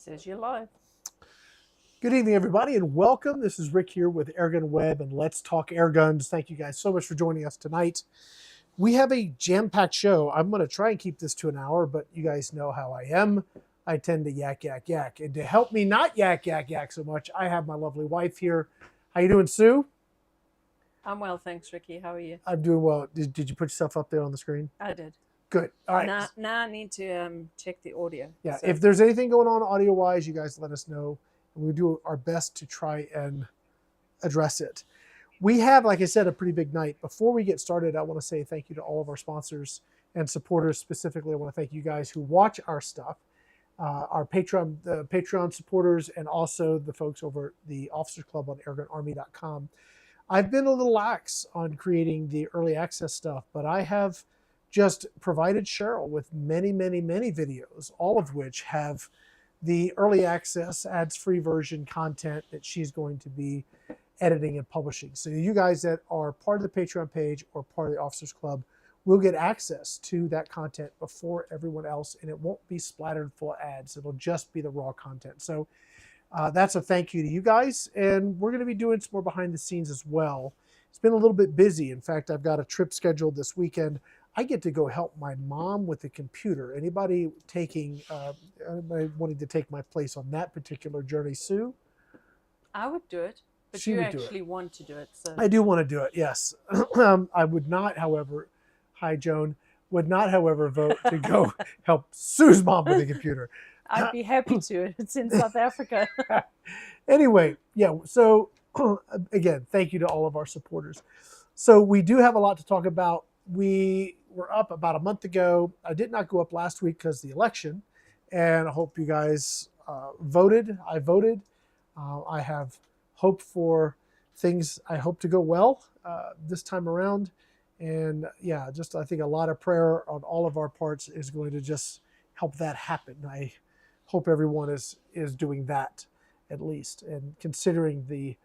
Says you're live. Good evening, everybody, and welcome. This is Rick here with AirgunWeb and Let's Talk Airguns. Thank you guys so much for joining us tonight. We have a jam-packed show. I'm going to try and keep this to an hour, but you guys know how I am. I tend to yak. And to help me not yak so much, I have my lovely wife here. How you doing, Sue? I'm well, thanks, Ricky. How are you? I'm doing well. Did you put yourself up there on the screen? I did. Good. All right. Now I need to check the audio. Yeah, so. If there's anything going on audio-wise, you guys let us know. And we'll do our best to try and address it. We have, like I said, a pretty big night. Before we get started, I want to say thank you to all of our sponsors and supporters. Specifically, I want to thank you guys who watch our stuff, our Patreon supporters, and also the folks over at the Officers Club on airgunarmy.com. I've been a little lax on creating the early access stuff, but I have just provided Cheryl with many videos, all of which have the early access ads-free version content that she's going to be editing and publishing. So you guys that are part of the Patreon page or part of the Officers Club will get access to that content before everyone else, and it won't be splattered full of ads. It'll just be the raw content. So that's a thank you to you guys, and we're going to be doing some more behind the scenes as well. It's been a little bit busy. In fact, I've got a trip scheduled this weekend. I get to go help my mom with the computer. Anybody wanting to take my place on that particular journey, Sue? I would do it, but She you would do actually want to do it. So. I do want to do it, yes. I would not, however, hi Joan, would not, however, vote to go help Sue's mom with the computer. I'd be happy to. It's in South Africa. Anyway, yeah, so again, thank you to all of our supporters. So we do have a lot to talk about. We were up about a month ago. I did not go up last week because of the election, and I hope you guys voted. I voted. I have hope for things I hope to go well this time around. And yeah, just I think a lot of prayer on all of our parts is going to just help that happen. I hope everyone is doing that at least, and considering the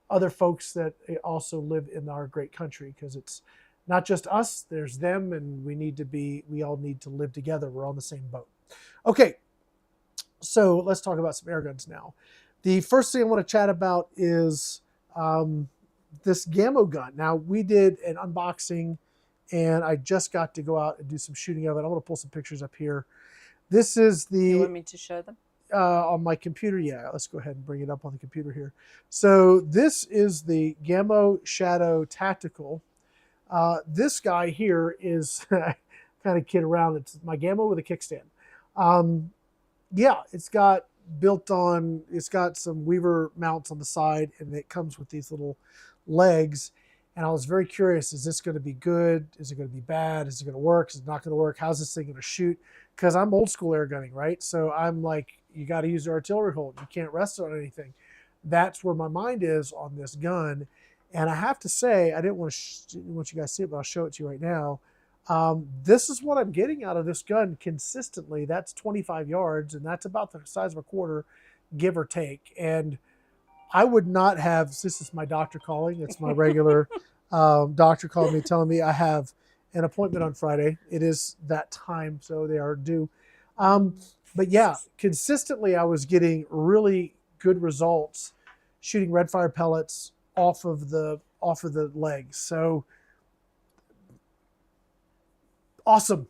other folks that also live in our great country, because it's not just us, there's them, and we all need to live together. We're on the same boat. Okay, so let's talk about some air guns now. The first thing I want to chat about is this Gamo gun. Now, we did an unboxing, and I just got to go out and do some shooting of it. I'm going to pull some pictures up here. This is the... You want me to show them? On my computer, yeah. Let's go ahead and bring it up on the computer here. So this is the Gamo Shadow Tactical. This guy here is kind of kid around. It's my Gamo with a kickstand. Yeah, it's got some Weaver mounts on the side, and it comes with these little legs. And I was very curious, is this going to be good? Is it going to be bad? Is it going to work? Is it not going to work? How's this thing going to shoot? Because I'm old school air gunning, right? So I'm like, you got to use the artillery hold. You can't rest on anything. That's where my mind is on this gun. And I have to say, I didn't want you guys to see it, but I'll show it to you right now. This is what I'm getting out of this gun consistently. That's 25 yards, and that's about the size of a quarter, give or take. And I would not have, this is my doctor calling. It's my regular doctor calling me, telling me I have an appointment on Friday. It is that time, so they are due. But yeah, consistently I was getting really good results shooting red fire pellets off of the legs. So awesome.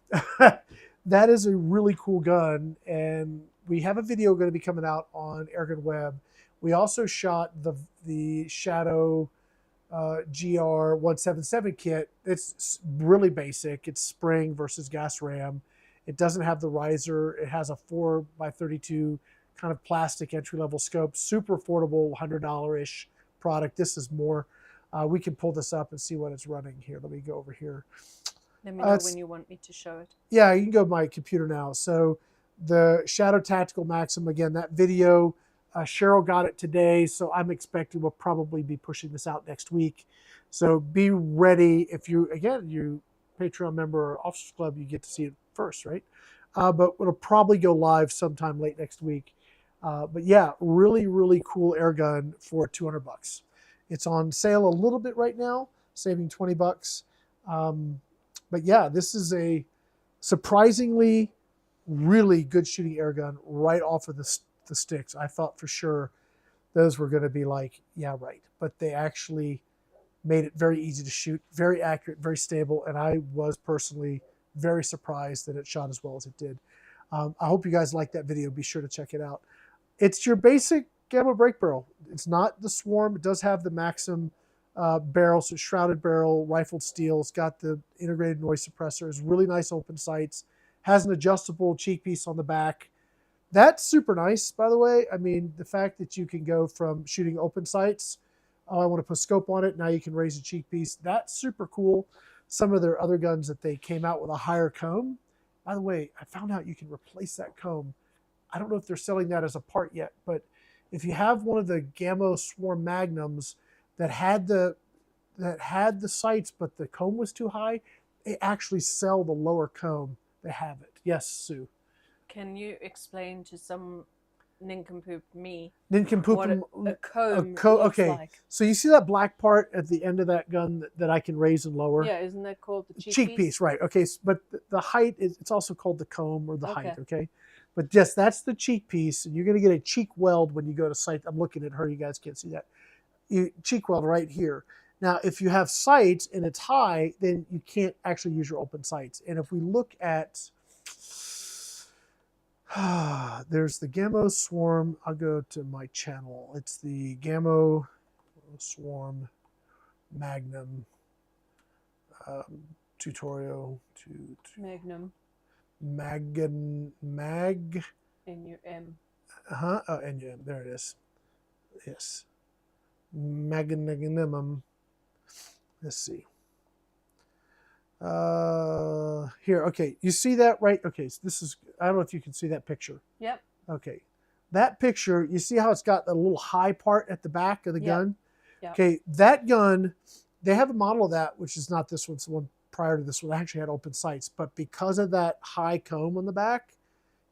That is a really cool gun, and we have a video going to be coming out on AirgunWeb. We also shot the Shadow GR177 kit. It's really basic. It's spring versus gas ram. It doesn't have the riser. It has a 4x32 kind of plastic entry-level scope. Super affordable, $100-ish product. This is more. We can pull this up and see what it's running here. Let me go over here. Let me know when you want me to show it. Yeah, you can go to my computer now. So the Shadow Tactical Maxim, again, that video, Cheryl got it today, so I'm expecting we'll probably be pushing this out next week. So be ready. If you Patreon member or Officers Club, you get to see it first, right? But it'll probably go live sometime late next week. But yeah, really cool air gun for $200. It's on sale a little bit right now, saving $20. But yeah, this is a surprisingly really good shooting air gun right off of the sticks. I thought for sure those were going to be like, yeah, right. But they actually made it very easy to shoot, very accurate, very stable. And I was personally very surprised that it shot as well as it did. I hope you guys liked that video. Be sure to check it out. It's your basic Gamo brake barrel. It's not the Swarm. It does have the Maxim barrel, so shrouded barrel, rifled steel. It's got the integrated noise suppressor. It's really nice open sights. Has an adjustable cheek piece on the back. That's super nice, by the way. I mean, the fact that you can go from shooting open sights, oh, I want to put a scope on it, now you can raise a cheek piece. That's super cool. Some of their other guns that they came out with a higher comb. By the way, I found out you can replace that comb. I don't know if they're selling that as a part yet, but if you have one of the Gamo Swarm Magnums that had the sights, but the comb was too high, they actually sell the lower comb. They have it. Yes, Sue. Can you explain to some nincompoop me Nincompoop what a comb looks okay. like? So you see that black part at the end of that gun that I can raise and lower? Yeah, isn't that called the cheek piece? Right. Okay, but the height is, it's also called the comb or the Okay. height. Okay, but yes, that's the cheek piece, and you're going to get a cheek weld when you go to sight. I'm looking at her. You guys can't see that. Cheek weld right here. Now, if you have sights and it's high, then you can't actually use your open sights. And if we look at, there's the Gamo Swarm. I'll go to my channel. It's the Gamo Swarm Magnum tutorial. Magnum. Mag. N-U-M. Oh, N-U-M. There it is. Yes. Magnum. Let's see. Here, okay. You see that, right? Okay, so this is, I don't know if you can see that picture. Yep. Okay. That picture, you see how it's got a little high part at the back of the gun? Yep. Okay, that gun, they have a model of that, which is not this one, it's the one prior to this one. I actually had open sights, but because of that high comb on the back,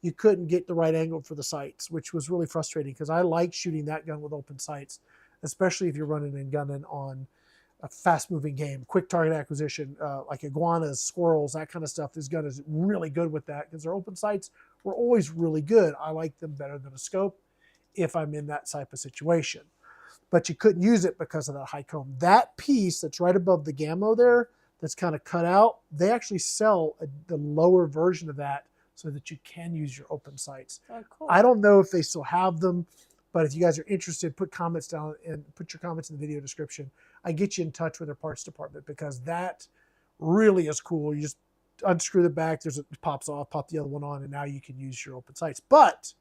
you couldn't get the right angle for the sights, which was really frustrating because I like shooting that gun with open sights, especially if you're running and gunning on a fast-moving game, quick target acquisition, like iguanas, squirrels, that kind of stuff. This gun is really good with that because their open sights were always really good. I like them better than a scope if I'm in that type of situation. But you couldn't use it because of that high comb. That piece that's right above the Gamo there, that's kind of cut out, they actually sell the lower version of that so that you can use your open sights. Oh, cool. I don't know if they still have them, but if you guys are interested, put comments down and put your comments in the video description. I get you in touch with their parts department because that really is cool. You just unscrew the back, it pops off, pop the other one on, and now you can use your open sights. But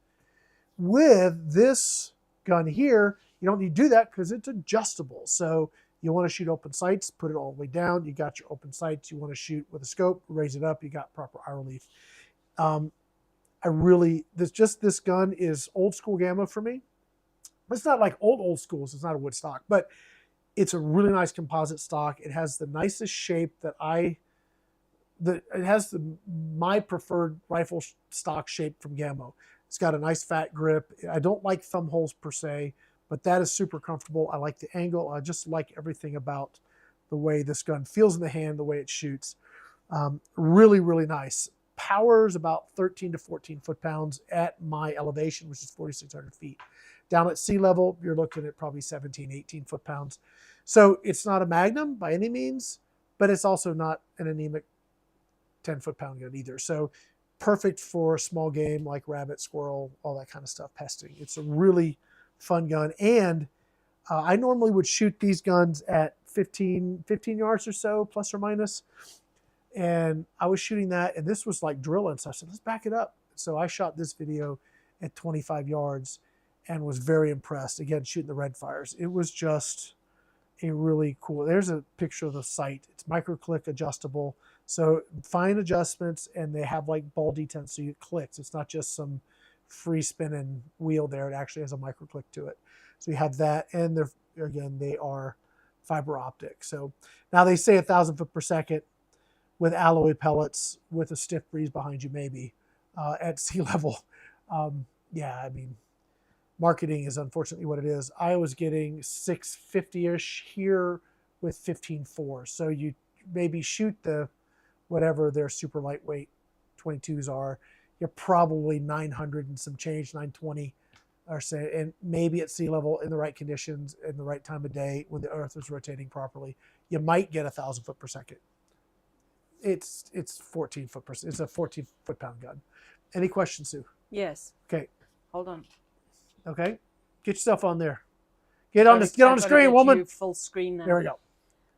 with this gun here, you don't need to do that because it's adjustable. So you want to shoot open sights, put it all the way down. You got your open sights. You want to shoot with a scope, raise it up. You got proper eye relief. This gun is old school Gamo for me. It's not like old school, so it's not a wood stock, but it's a really nice composite stock. It has the nicest shape my preferred rifle stock shape from Gamo. It's got a nice fat grip. I don't like thumb holes per se, but that is super comfortable. I like the angle. I just like everything about the way this gun feels in the hand, the way it shoots. Really, really nice. Power's about 13 to 14 foot-pounds at my elevation, which is 4,600 feet. Down at sea level, you're looking at probably 17, 18 foot-pounds. So it's not a Magnum by any means, but it's also not an anemic 10 foot-pound gun either. So perfect for small game like rabbit, squirrel, all that kind of stuff, pesting. It's a really fun gun. And I normally would shoot these guns at 15 yards or so, plus or minus. And I was shooting that, and this was like drilling. So I said, let's back it up. So I shot this video at 25 yards and was very impressed. Again, shooting the red fires. It was just a really cool, there's a picture of the sight. It's micro click adjustable. So fine adjustments, and they have like ball detents, so it clicks. It's not just some free spinning wheel there. It actually has a micro click to it. So you have that, and they are fiber optic. So now they say 1,000 foot per second with alloy pellets with a stiff breeze behind you, maybe at sea level. Yeah, I mean, marketing is unfortunately what it is. I was getting 650-ish here with 15.4. So you maybe shoot the whatever their super lightweight 22s are. you're probably 900 and some change, 920, or say, and maybe at sea level in the right conditions, in the right time of day, when the Earth is rotating properly, you might get 1,000 foot per second. It's 14 foot per. It's a 14 foot-pound gun. Any questions, Sue? Yes. Okay. Hold on. Okay. Get yourself on there. Get on the screen, woman. Full screen now. There we go.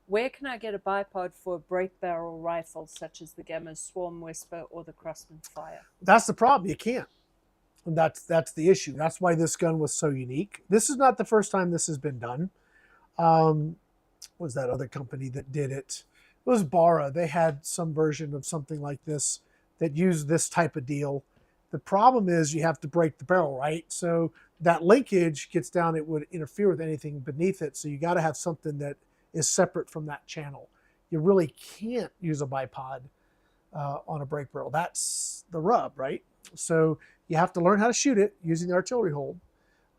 Where can I get a bipod for a break barrel rifle such as the Gamo Swarm Whisper or the Crossman Fire? That's the problem. You can't. And that's the issue. That's why this gun was so unique. This is not the first time this has been done. What was that other company that did it? It was Barra. They had some version of something like this that used this type of deal. The problem is you have to break the barrel, right? So that linkage gets down, it would interfere with anything beneath it. So you got to have something that is separate from that channel. You really can't use a bipod on a break barrel. That's the rub, right? So you have to learn how to shoot it using the artillery hold.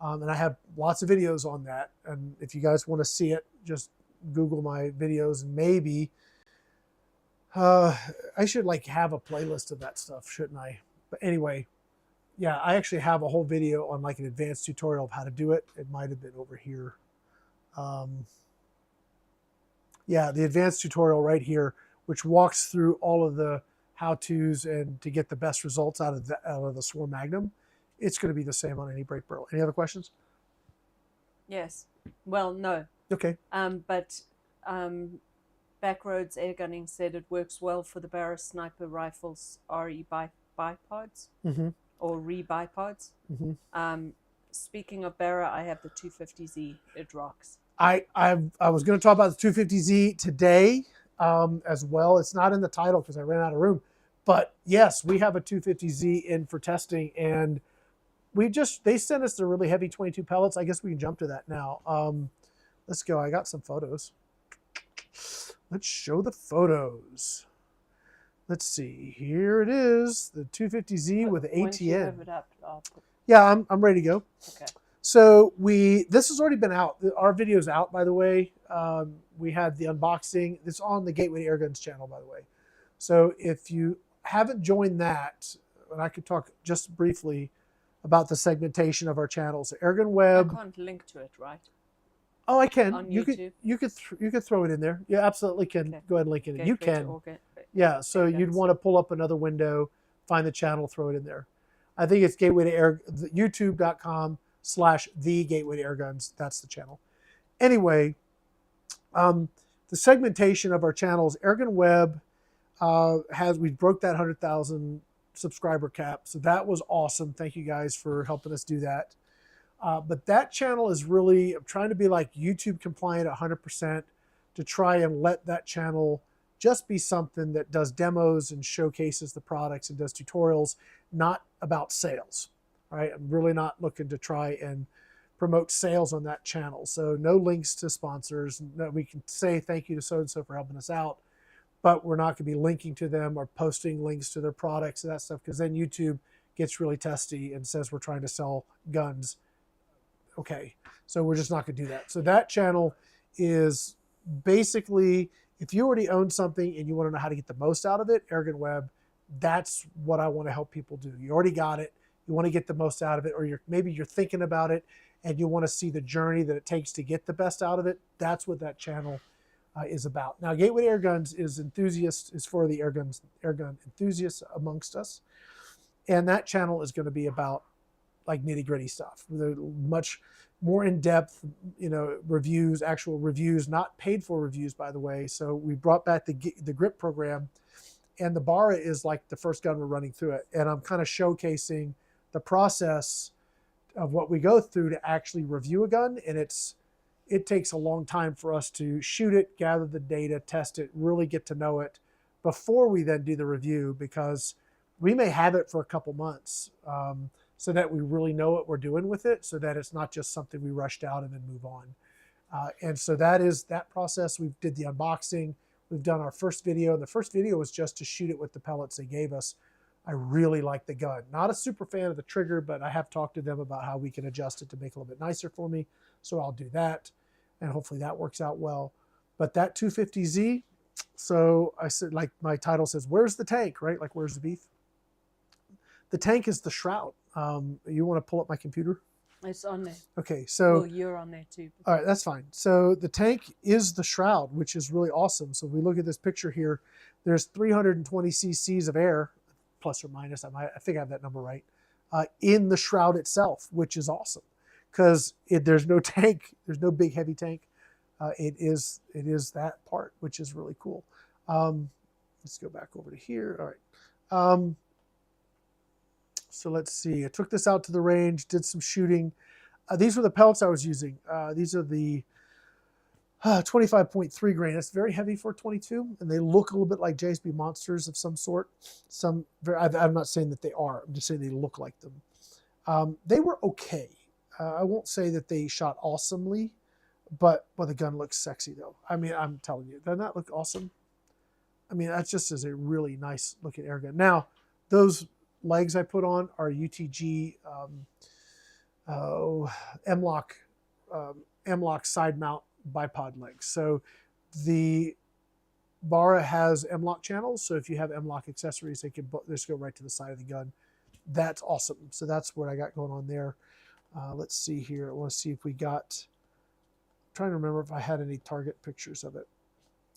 And I have lots of videos on that. And if you guys want to see it, just Google my videos, and maybe I should like have a playlist of that stuff, shouldn't I? But anyway, yeah, I actually have a whole video on like an advanced tutorial of how to do it. It might have been over here. Yeah, the advanced tutorial right here, which walks through all of the how-tos and to get the best results out of the Swarm Magnum. It's going to be the same on any break barrel. Any other questions? Yes. Well, no. Okay. But Backroads Airgunning said it works well for the Barra sniper rifles RE bipods or re-bipods. Speaking of Barra, I have the 250Z. It rocks. I was going to talk about the 250Z today as well. It's not in the title because I ran out of room. But yes, we have a 250Z in for testing, and they sent us the really heavy 22 pellets. I guess we can jump to that now. Let's go. I got some photos. Let's show the photos. Let's see. Here it is, the 250Z with ATN. Once you have it up, yeah, I'm ready to go. Okay. So this has already been out. Our video's out, by the way. We had the unboxing. It's on the Gateway to Airguns channel, by the way. So if you haven't joined that, and I could talk just briefly about the segmentation of our channels. AirgunWeb. I can't link to it, right? Oh, I can. On you YouTube? you could throw it in there. You absolutely can. Okay. Go ahead and link it in. You can. Yeah. So Airguns. you'd want to pull up another window, find the channel, throw it in there. I think it's YouTube.com/the Gateway to Airguns. That's the channel. Anyway, the segmentation of our channels. AirgunWeb we broke that 100,000 subscriber cap, so that was awesome. Thank you guys for helping us do that. But that channel is really, I'm trying to be like YouTube compliant 100% to try and let that channel just be something that does demos and showcases the products and does tutorials, not about sales, right? I'm really not looking to try and promote sales on that channel. So no links to sponsors. No, we can say thank you to so-and-so for helping us out, but we're not going to be linking to them or posting links to their products and that stuff, because then YouTube gets really testy and says we're trying to sell guns. Okay, so we're just not going to do that. So that channel is basically, if you already own something and you want to know how to get the most out of it, AirgunWeb, that's what I want to help people do. You already got it. You want to get the most out of it, or maybe you're thinking about it and you want to see the journey that it takes to get the best out of it. That's what that channel is about. Now, Gateway to Airguns is for the airgun enthusiasts amongst us. And that channel is going to be about like nitty-gritty stuff. They're much more in-depth, reviews, actual reviews, not paid for reviews, by the way. So we brought back the grip program, and the Barra is like the first gun we're running through it. And I'm kind of showcasing the process of what we go through to actually review a gun. And it takes a long time for us to shoot it, gather the data, test it, really get to know it before we then do the review, because we may have it for a couple months. So that we really know what we're doing with it, so that it's not just something we rushed out and then move on. And so that is that process. We did the unboxing. We've done our first video. And the first video was just to shoot it with the pellets they gave us. I really like the gun. Not a super fan of the trigger, but I have talked to them about how we can adjust it to make it a little bit nicer for me. So I'll do that. And hopefully that works out well. But that 250Z, so I said, like my title says, where's the tank, right? Like, where's the beef? The tank is the shroud. You want to pull up my computer? It's on there. Okay, so Well, you're on there too. all right, that's fine. So the tank is the shroud, which is really awesome. So if we look at this picture here, there's 320 cc's of air, plus or minus, I think I have that number right, in the shroud itself, which is awesome. Because there's no tank, there's no big heavy tank. It is that part, which is really cool. Let's go back over to here. All right. So let's see. I took this out to the range, did some shooting. These were the pellets I was using. These are the 25.3 grain. It's very heavy for 22, and they look a little bit like JSB monsters of some sort. I'm not saying that they are. I'm just saying they look like them. They were okay. I won't say that they shot awesomely, but the gun looks sexy though. I mean, I'm telling you, doesn't that look awesome? I mean, that just is a really nice looking air gun. Now, those legs I put on are UTG M-Lock side mount bipod legs. So the Barra has M-Lock channels. So if you have M-Lock accessories, they can just go right to the side of the gun. That's awesome. So that's what I got going on there. Let's see here. I want to see if we got, I'm trying to remember if I had any target pictures of it,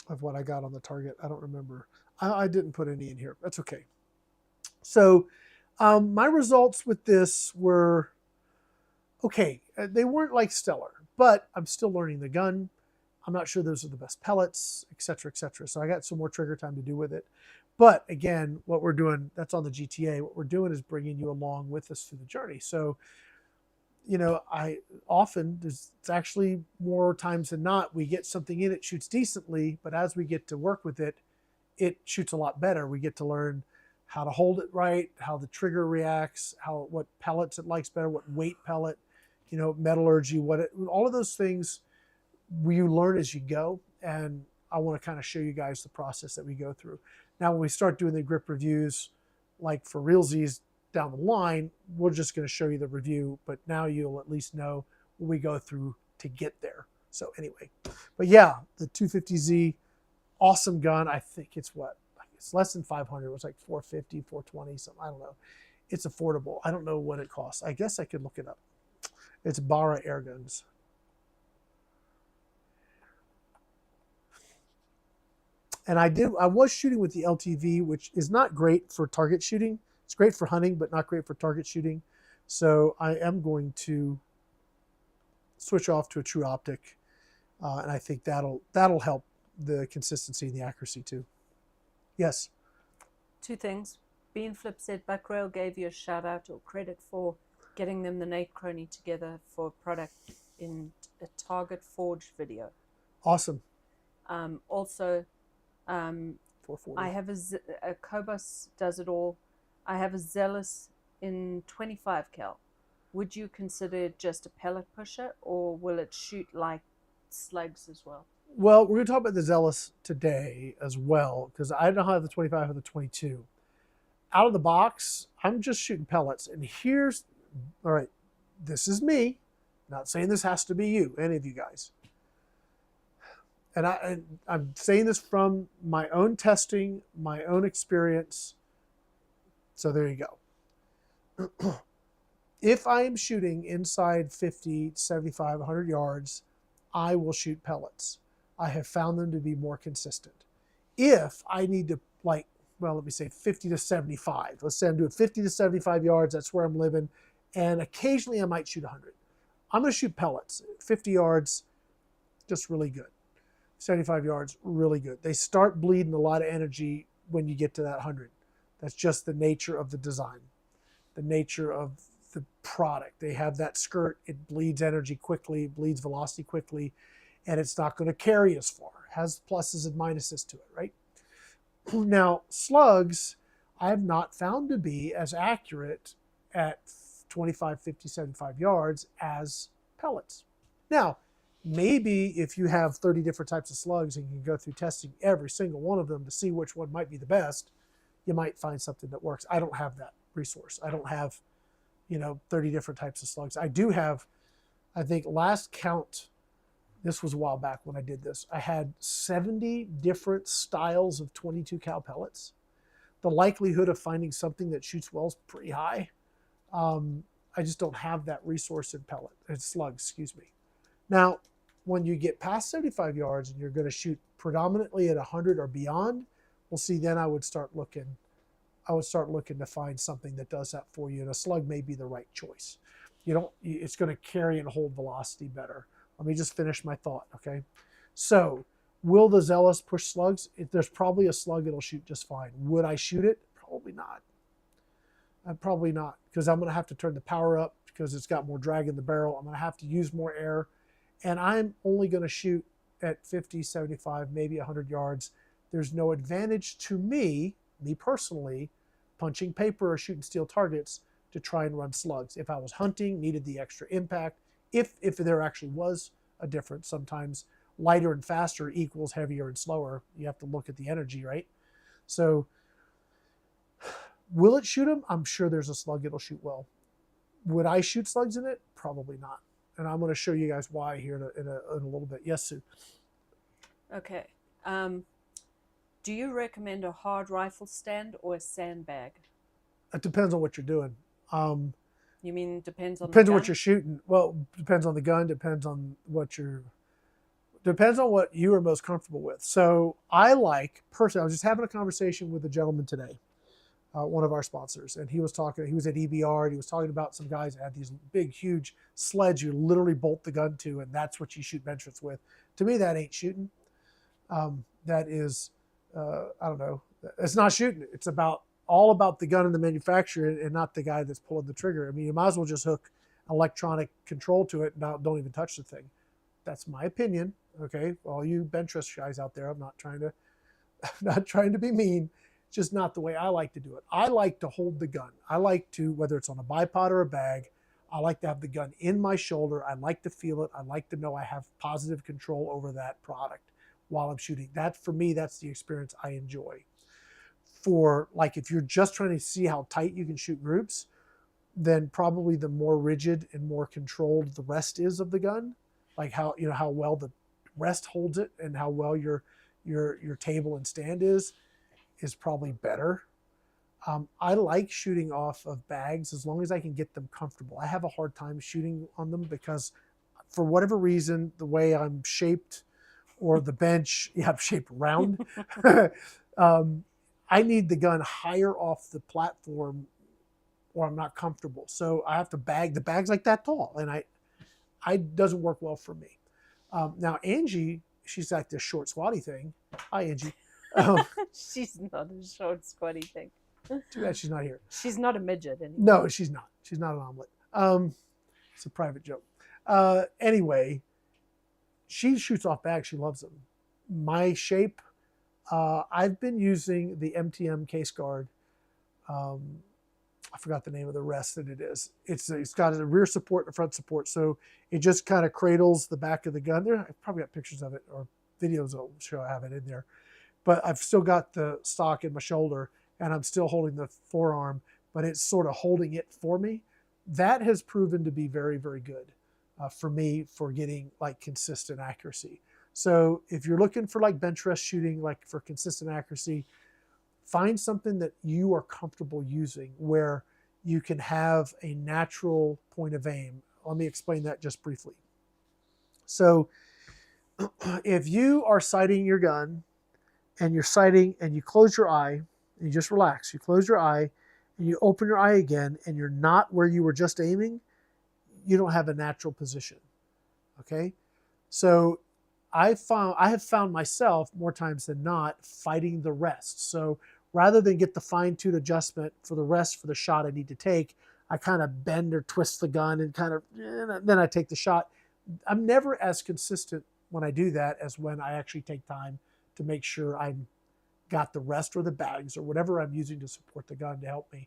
of what I got on the target. I don't remember. I didn't put any in here. That's okay. So my results with this were okay. They weren't like stellar, but I'm still learning the gun. I'm not sure those are the best pellets, et cetera, et cetera. So I got some more trigger time to do with it. But again, what we're doing, that's on the GTA. What we're doing is bringing you along with us through the journey. So, you know, it's actually more times than not, we get something in, it shoots decently, but as we get to work with it, it shoots a lot better. We get to learn how to hold it right, how the trigger reacts, what pellets it likes better, what weight pellet, you know, metallurgy, all of those things you learn as you go. And I want to kind of show you guys the process that we go through. Now, when we start doing the grip reviews, like for realsies down the line, we're just going to show you the review, but now you'll at least know what we go through to get there. So anyway, but yeah, the 250Z, awesome gun. I think it's it's less than 500. It was like 450, 420, something. I don't know. It's affordable. I don't know what it costs. I guess I could look it up. It's Barra Airguns. And I was shooting with the LTV, which is not great for target shooting. It's great for hunting, but not great for target shooting. So I am going to switch off to a true optic. And I think that'll help the consistency and the accuracy too. Yes. Two things. Beanflip said Buckrail gave you a shout out or credit for getting them the Nate Crony together for a product in a Target Forge video. Awesome. Also, 440. I have a Cobus does it all. I have a Zelos in 25 cal. Would you consider it just a pellet pusher, or will it shoot like slugs as well? Well, we're going to talk about the Zelos today as well, because I don't have the 25 or the 22. Out of the box, I'm just shooting pellets. And all right, this is me. Not saying this has to be you, any of you guys. And I'm saying this from my own testing, my own experience. So there you go. If I am shooting inside 50, 75, 100 yards, I will shoot pellets. I have found them to be more consistent. If I need to, let me say 50 to 75. Let's say I'm doing 50 to 75 yards. That's where I'm living. And occasionally I might shoot 100. I'm going to shoot pellets. 50 yards, just really good. 75 yards, really good. They start bleeding a lot of energy when you get to that 100. That's just the nature of the design, the nature of the product. They have that skirt. It bleeds energy quickly, bleeds velocity quickly, and it's not going to carry as far. It has pluses and minuses to it, right? Now, slugs, I have not found to be as accurate at 25, 50, 75 yards as pellets. Now, maybe if you have 30 different types of slugs and you can go through testing every single one of them to see which one might be the best, you might find something that works. I don't have that resource. I don't have, 30 different types of slugs. I do have, I think last count, this was a while back when I did this, I had 70 different styles of 22 cal pellets, the likelihood of finding something that shoots well is pretty high. I just don't have that resource in pellet and slugs, excuse me. Now, when you get past 75 yards and you're going to shoot predominantly at 100 or beyond, well, see, then I would start looking. I would start looking to find something that does that for you, and a slug may be the right choice. You don't. It's going to carry and hold velocity better. Let me just finish my thought, okay? So, will the Zelos push slugs? There's probably a slug that'll shoot just fine. Would I shoot it? Probably not. Probably not, because I'm going to have to turn the power up because it's got more drag in the barrel. I'm going to have to use more air, and I'm only going to shoot at 50, 75, maybe 100 yards. There's no advantage to me personally, punching paper or shooting steel targets to try and run slugs. If I was hunting, needed the extra impact, if there actually was a difference, sometimes lighter and faster equals heavier and slower. You have to look at the energy, right? So will it shoot them? I'm sure there's a slug that'll shoot well. Would I shoot slugs in it? Probably not. And I'm going to show you guys why here in a little bit. Yes, Sue? Okay. Do you recommend a hard rifle stand or a sandbag? It depends on what you're doing. You mean depends on depends the on gun? what you're shooting. Well, depends on the gun. Depends on what you are most comfortable with. So I like personally. I was just having a conversation with a gentleman today, one of our sponsors, and he was talking. He was at EBR, and he was talking about some guys that had these big, huge sleds you literally bolt the gun to, and that's what you shoot bench with. To me, that ain't shooting. That is. I don't know. It's not shooting. It's all about the gun and the manufacturer and not the guy that's pulling the trigger. I mean, you might as well just hook electronic control to it and don't even touch the thing. That's my opinion. Okay, all you bench rest guys out there, I'm not trying to be mean. It's just not the way I like to do it. I like to hold the gun. I like to, whether it's on a bipod or a bag, I like to have the gun in my shoulder. I like to feel it. I like to know I have positive control over that product while I'm shooting. That, for me, that's the experience I enjoy. For, like, if you're just trying to see how tight you can shoot groups, then probably the more rigid and more controlled the rest is of the gun, like how well the rest holds it and how well your table and stand is probably better. I like shooting off of bags as long as I can get them comfortable. I have a hard time shooting on them because for whatever reason, the way I'm shaped, or the bench, I'm shaped round. I need the gun higher off the platform or I'm not comfortable. So I have to bag. The bag's like that tall, and it doesn't work well for me. Now, Angie, she's like this short, squatty thing. Hi, Angie. She's not a short, squatty thing. Too bad she's not here. She's not a midget anymore. No, she's not. She's not an omelet. It's a private joke. Anyway, she shoots off bags. She loves them. My shape, I've been using the MTM case guard. I forgot the name of the rest that it is. It's got a rear support and a front support, so it just kind of cradles the back of the gun. I've probably got pictures of it or videos that'll show I have it in there. But I've still got the stock in my shoulder, and I'm still holding the forearm, but it's sort of holding it for me. That has proven to be very, very good for me for getting like consistent accuracy. So if you're looking for like bench rest shooting, like for consistent accuracy, find something that you are comfortable using where you can have a natural point of aim. Let me explain that just briefly. So if you are sighting your gun and you're sighting and you close your eye and you just relax, you close your eye and you open your eye again and you're not where you were just aiming, you don't have a natural position. Okay? So I have found myself more times than not fighting the rest. So rather than get the fine-tuned adjustment for the rest for the shot I need to take, I kind of bend or twist the gun and then I take the shot. I'm never as consistent when I do that as when I actually take time to make sure I've got the rest or the bags or whatever I'm using to support the gun to help me,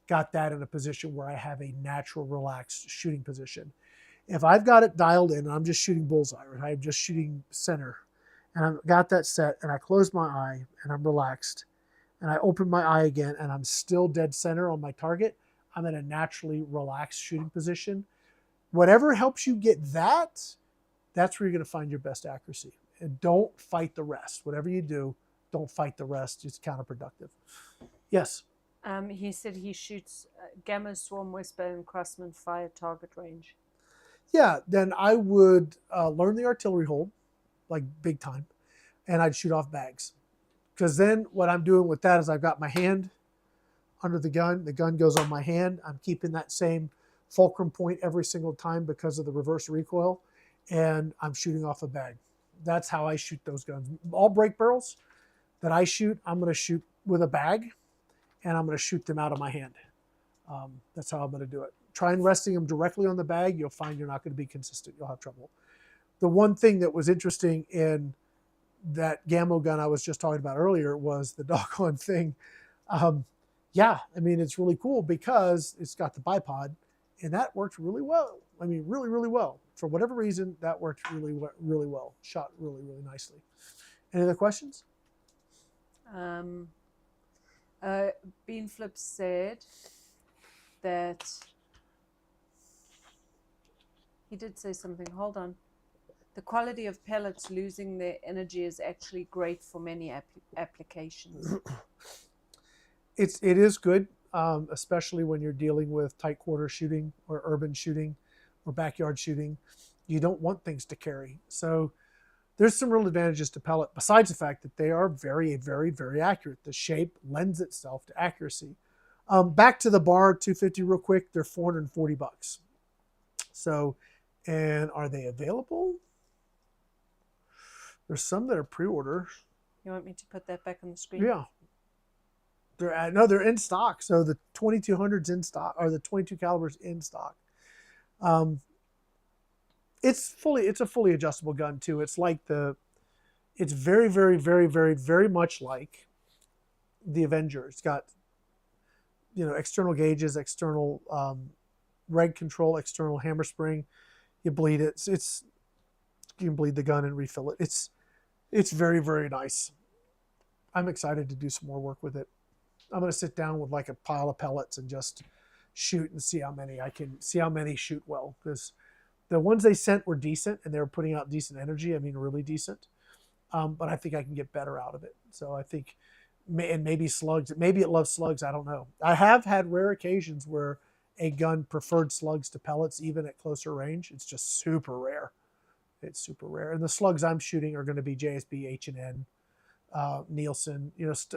got that in a position where I have a natural, relaxed shooting position. If I've got it dialed in and I'm just shooting bullseye, or I'm just shooting center, and I've got that set, and I close my eye, and I'm relaxed, and I open my eye again, and I'm still dead center on my target, I'm in a naturally relaxed shooting position. Whatever helps you get that, that's where you're going to find your best accuracy. And don't fight the rest. Whatever you do, don't fight the rest. It's counterproductive. Yes. He said he shoots Gamo Swarm, Westbow, and Crossman fire target range. Yeah, then I would learn the artillery hold, like big time, and I'd shoot off bags. Because then what I'm doing with that is I've got my hand under the gun goes on my hand. I'm keeping that same fulcrum point every single time because of the reverse recoil, and I'm shooting off a bag. That's how I shoot those guns. All break barrels that I shoot, I'm going to shoot with a bag, and I'm going to shoot them out of my hand. That's how I'm going to do it. Try and resting them directly on the bag. You'll find you're not going to be consistent. You'll have trouble. The one thing that was interesting in that Gamo gun I was just talking about earlier was the doggone thing. Yeah, I mean, it's really cool because it's got the bipod, and that worked really well. I mean, really, really well. For whatever reason, that worked really, really well. Shot really, really nicely. Any other questions? Beanflip said that he did say something. Hold on. The quality of pellets losing their energy is actually great for many applications. It is good, especially when you're dealing with tight quarter shooting or urban shooting or backyard shooting. You don't want things to carry. So there's some real advantages to pellet besides the fact that they are very, very, very accurate. The shape lends itself to accuracy. Back to the Barra 250 real quick. They're $440. So, and are they available? There's some that are pre-order. You want me to put that back on the screen? Yeah. They're in stock. So the 2200's in stock, or the 22 calibers in stock. It's a fully adjustable gun too. It's very, very, very, very, very much like the Avenger. It's got, external gauges, external reg control, external hammer spring. You bleed it. You can bleed the gun and refill it. It's very, very nice. I'm excited to do some more work with it. I'm going to sit down with like a pile of pellets and just shoot and see how many shoot well, because the ones they sent were decent and they were putting out decent energy. I mean, really decent. But I think I can get better out of it. So I think, and maybe slugs, maybe it loves slugs. I don't know. I have had rare occasions where a gun preferred slugs to pellets, even at closer range. It's just super rare. It's super rare. And the slugs I'm shooting are going to be JSB, H&N, Nielsen,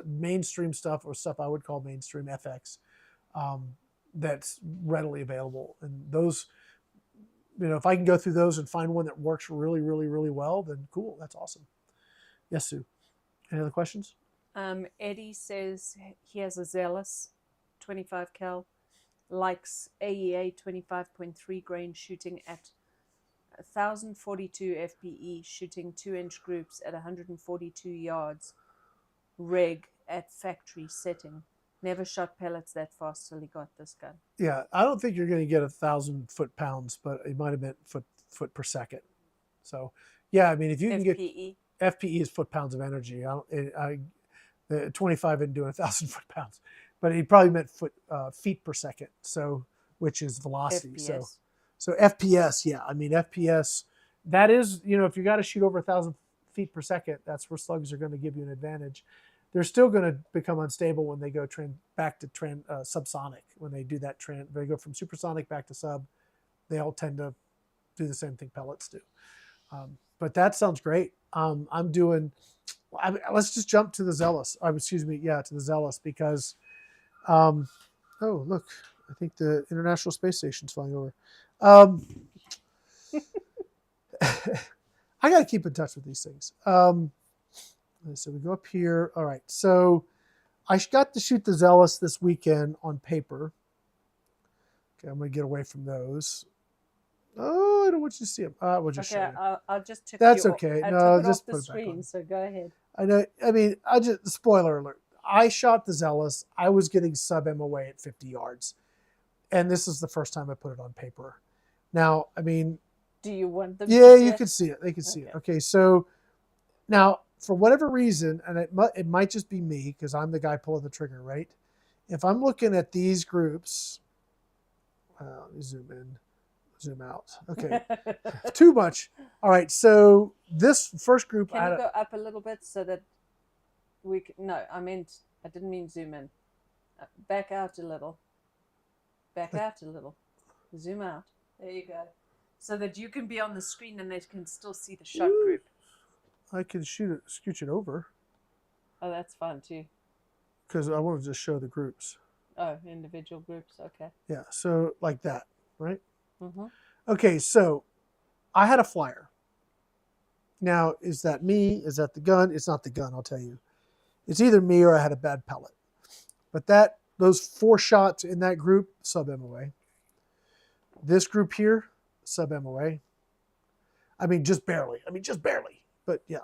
mainstream stuff, or stuff I would call mainstream FX, that's readily available. And those, if I can go through those and find one that works really, really, really well, then cool. That's awesome. Yes, Sue. Any other questions? Eddie says he has a Zelos 25 cal, likes AEA 25.3 grain shooting at 1042 FPE, shooting 2-inch groups at 142 yards, reg at factory setting. Never shot pellets that fast till he got this gun. Yeah, I don't think you're going to get 1,000 foot-pounds, but it might have meant foot per second. So, yeah, I mean, if you can get FPE is foot-pounds of energy. The 25 isn't doing 1,000 foot-pounds, but he probably meant feet per second. So, which is velocity. FPS. So FPS, yeah. I mean, FPS, that is, if you got to shoot over 1,000 feet per second, that's where slugs are going to give you an advantage. They're still going to become unstable when they go back to subsonic. When they do that trend, they go from supersonic back to sub. They all tend to do the same thing pellets do. But that sounds great. Let's just jump to the Zelos. To the Zelos, because, oh, look, I think the International Space Station's flying over. I got to keep in touch with these things. So we go up here. All right. So I got to shoot the Zelos this weekend on paper. Okay, I'm going to get away from those. Oh, I don't want you to see them. We'll just show you. I'll just check. That's okay. No, just put put it it back on. So go ahead. I know. I mean, spoiler alert. I shot the Zelos. I was getting sub MOA at 50 yards. And this is the first time I put it on paper. Now, I mean, do you want them? Yeah, you can see it. They can see it. Okay, so now, for whatever reason, and it might just be me because I'm the guy pulling the trigger, right? If I'm looking at these groups, let me zoom in, zoom out. Okay, too much. All right, so this first group. Can you go up a little bit so that we can, no, I didn't mean zoom in. Back out a little. Back out a little. Zoom out. There you go. So that you can be on the screen and they can still see the shot group. I can scooch it over. Oh, that's fun too. Because I want to just show the groups. Oh, individual groups. Okay. Yeah, so like that, right? Mm-hmm. Okay, so I had a flyer. Now, is that me? Is that the gun? It's not the gun, I'll tell you. It's either me or I had a bad pellet. But those 4 shots in that group, sub-MOA. This group here, sub-MOA. I mean, just barely. But yeah.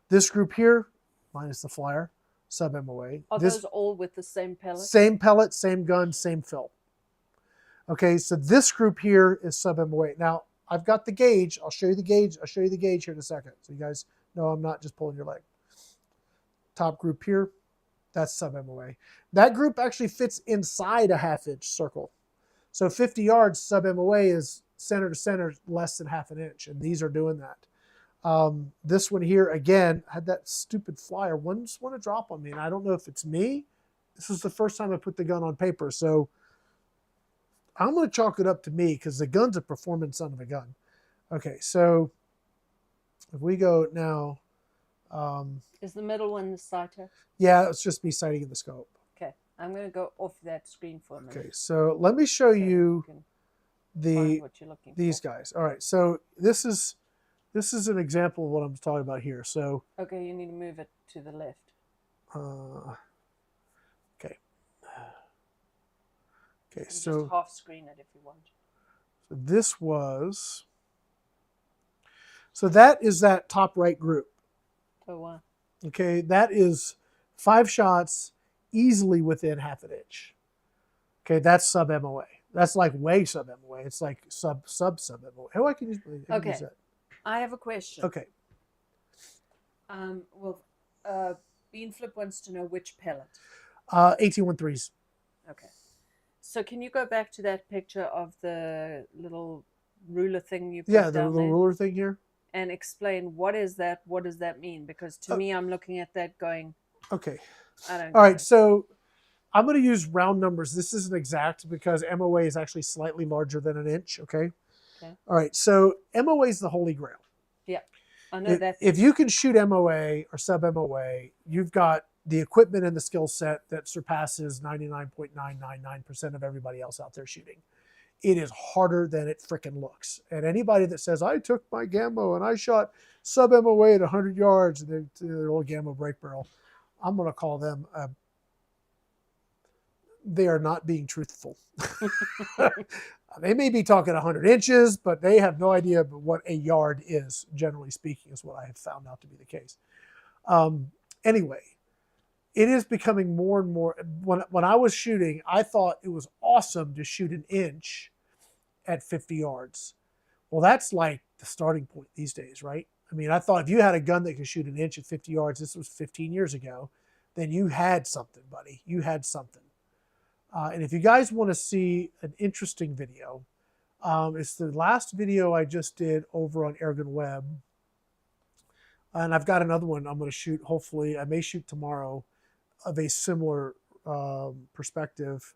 This group here, minus the flyer, sub-MOA. Are those all with the same pellet? Same pellet, same gun, same fill. Okay, so this group here is sub-MOA. Now, I've got the gauge. I'll show you the gauge. I'll show you the gauge here in a second. So you guys know I'm not just pulling your leg. Top group here, that's sub-MOA. That group actually fits inside a 1/2-inch circle. So 50 yards sub-MOA is center to center less than 1/2 inch, and these are doing that. This one here, again, had that stupid flyer. One just want to drop on me, and I don't know if it's me. This is the first time I put the gun on paper, so I'm going to chalk it up to me because the gun's a performance son of a gun. Okay, so if we go now. Is the middle one the sighter? Yeah, it's just me sighting in the scope. Okay, I'm going to go off that screen for a minute. Okay, so let me show you these for. guys. All right, so this is an example of what I'm talking about here. So okay, you need to move it to the left. Okay. Okay, so just half screen it if you want. So this was. So that is that top right group. Oh wow. Okay, that is 5 shots easily within 1/2 inch. Okay, that's sub-MOA. That's like way sub-MOA. It's like sub-MOA. How I can use that? I have a question. Okay. Beanflip wants to know which pellet. 1813s. Okay. So can you go back to that picture of the little ruler thing you put down there? Yeah, the little ruler thing here. And explain what is that? What does that mean? Because to me, I'm looking at that going. Okay. I don't. All right. So I'm going to use round numbers. This isn't exact because MOA is actually slightly larger than 1 inch. Okay. Okay. All right. So MOA is the holy grail. Yeah, I know that. If you can shoot MOA or sub-MOA, you've got the equipment and the skill set that surpasses 99.999% of everybody else out there shooting. It is harder than it frickin' looks. And anybody that says, I took my Gamo and I shot sub-MOA at 100 yards, and their old Gamo brake barrel, I'm going to call them, they are not being truthful. They may be talking 100 inches, but they have no idea what a yard is, generally speaking, is what I have found out to be the case. Anyway, it is becoming more and more. When I was shooting, I thought it was awesome to shoot 1 inch at 50 yards. Well, that's like the starting point these days, right? I mean, I thought if you had a gun that could shoot 1 inch at 50 yards, this was 15 years ago, then you had something, buddy. You had something. And if you guys want to see an interesting video, it's the last video I just did over on AirgunWeb. And I've got another one I'm going to shoot, hopefully. I may shoot tomorrow of a similar perspective.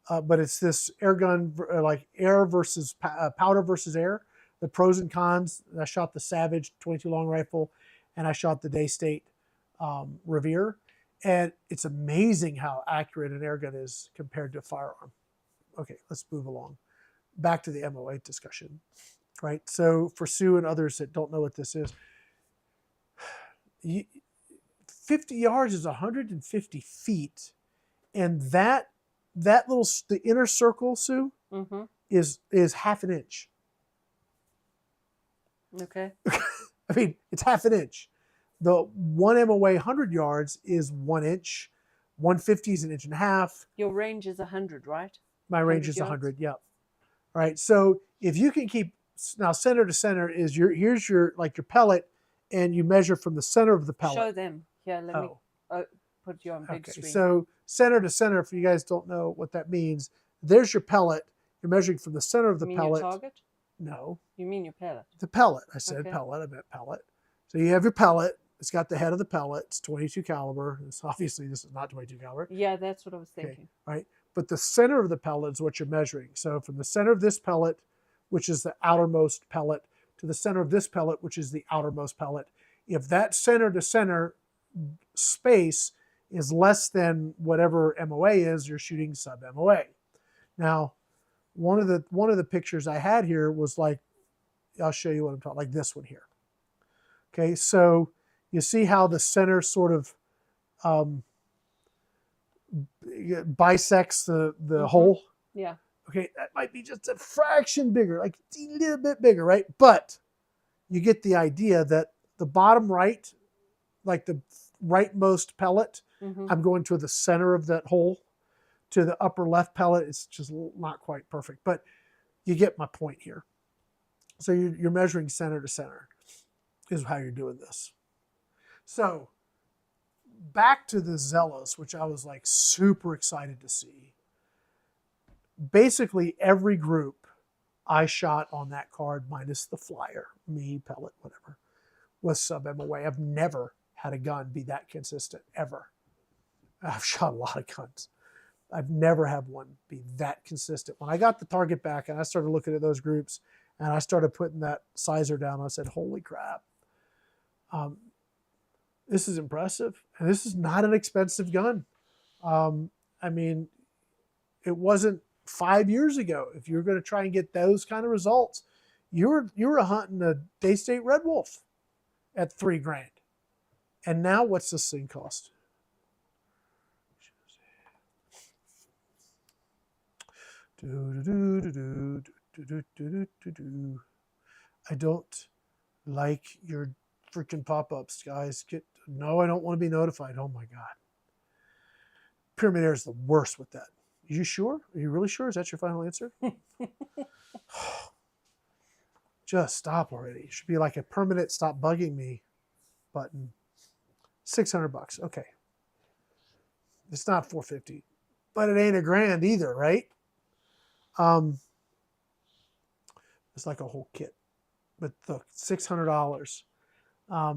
But it's this airgun, like air versus powder versus air, the pros and cons. I shot the Savage 22 long rifle, and I shot the Daystate Revere. And it's amazing how accurate an airgun is compared to a firearm. Okay, let's move along. Back to the MOA discussion, right? So for Sue and others that don't know what this is, 50 yards is 150 feet. And that little, the inner circle, Sue, is 1/2 inch. Okay. I mean, it's 1/2 inch. The 1 MOA 100 yards is 1 inch. 150 is 1.5 inches. Your range is 100, right? My range is 100, yep. All right, so if you can keep, now center to center is here's your pellet, and you measure from the center of the pellet. Show them. Here, let me put you on big screen. So center to center, if you guys don't know what that means, there's your pellet. You're measuring from the center of the pellet. Your target? No. You mean your pellet? The pellet. I said pellet, I meant pellet. So you have your pellet. It's got the head of the pellet. It's 22 caliber. It's obviously this is not 22 caliber. Yeah, that's what I was Okay, thinking. right. But the center of the pellet is what you're measuring. So from the center of this pellet, which is the outermost pellet, to the center of this pellet, which is the outermost pellet, if that center to center space is less than whatever MOA is, you're shooting sub MOA. Now, one of the pictures I had here was like, I'll show you what I'm talking, like this one here. Okay, so you see how the center sort of bisects the hole? Yeah. Okay, that might be just a fraction bigger, like a little bit bigger, right? But you get the idea that the bottom right, like the rightmost pellet, I'm going to the center of that hole. To the upper left pellet, it's just not quite perfect, but you get my point here. So you're measuring center to center is how you're doing this. So back to the Zelos, which I was like super excited to see. Basically every group I shot on that card, minus the flyer, me, pellet, whatever, was sub MOA. I've never had a gun be that consistent, ever. I've shot a lot of guns. I've never had one be that consistent. When I got the target back and I started looking at those groups and I started putting that sizer down, I said, holy crap. This is impressive. And this is not an expensive gun. I mean, it wasn't 5 years ago. If you're going to try and get those kind of results, you were hunting a Daystate Red Wolf at $3,000. And now what's this thing cost? I don't like your freaking pop-ups, guys. No, I don't want to be notified. Oh my God. Pyramid Air is the worst with that. Are you sure? Are you really sure? Is that your final answer? Just stop already. It should be like a permanent stop bugging me button. $600. Okay. It's not $450, but it ain't $1,000 either, right? It's like a whole kit, but the $600. I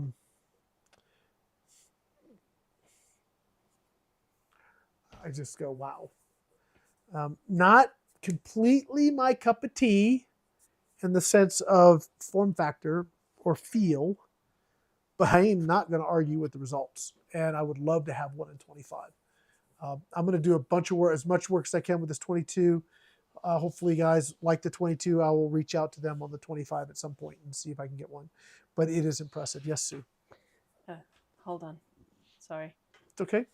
just go, wow. Not completely my cup of tea in the sense of form factor or feel, but I am not going to argue with the results. And I would love to have one in 25. I'm going to do a bunch of work, as much work as I can with this 22. Hopefully you guys like the 22. I will reach out to them on the 25 at some point and see if I can get one. But it is impressive. Yes, Sue? Hold on. Sorry. It's okay.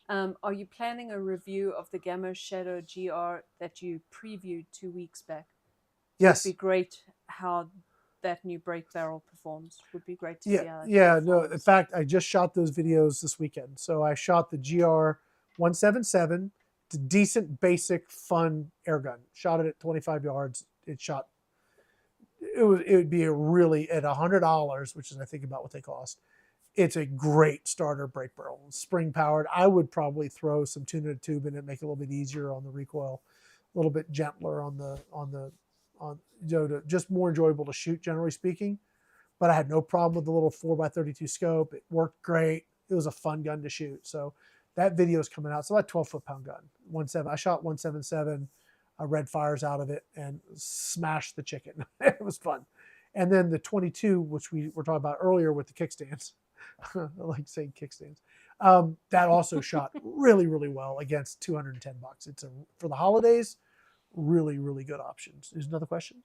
Are you planning a review of the Gamo Shadow GR that you previewed 2 weeks back? Yes. It'd be great how that new brake barrel performs. Would be great to see how that performs. In fact, I just shot those videos this weekend. So I shot the GR 177. It's a decent, basic, fun air gun. Shot it at 25 yards. It would be a really, at $100, which is I think about what they cost. It's a great starter brake barrel. Spring powered. I would probably throw some tuna tube in it, make it a little bit easier on the recoil, a little bit gentler just more enjoyable to shoot, generally speaking. But I had no problem with the little 4x32 scope. It worked great. It was a fun gun to shoot. So that video is coming out. It's about a 12 foot-pound gun. I shot 177, red fires out of it, and smashed the chicken. It was fun. And then the 22, which we were talking about earlier with the kickstands. I like saying kickstands. That also shot really, really well against $210. It's for the holidays, really, really good options. There's another question?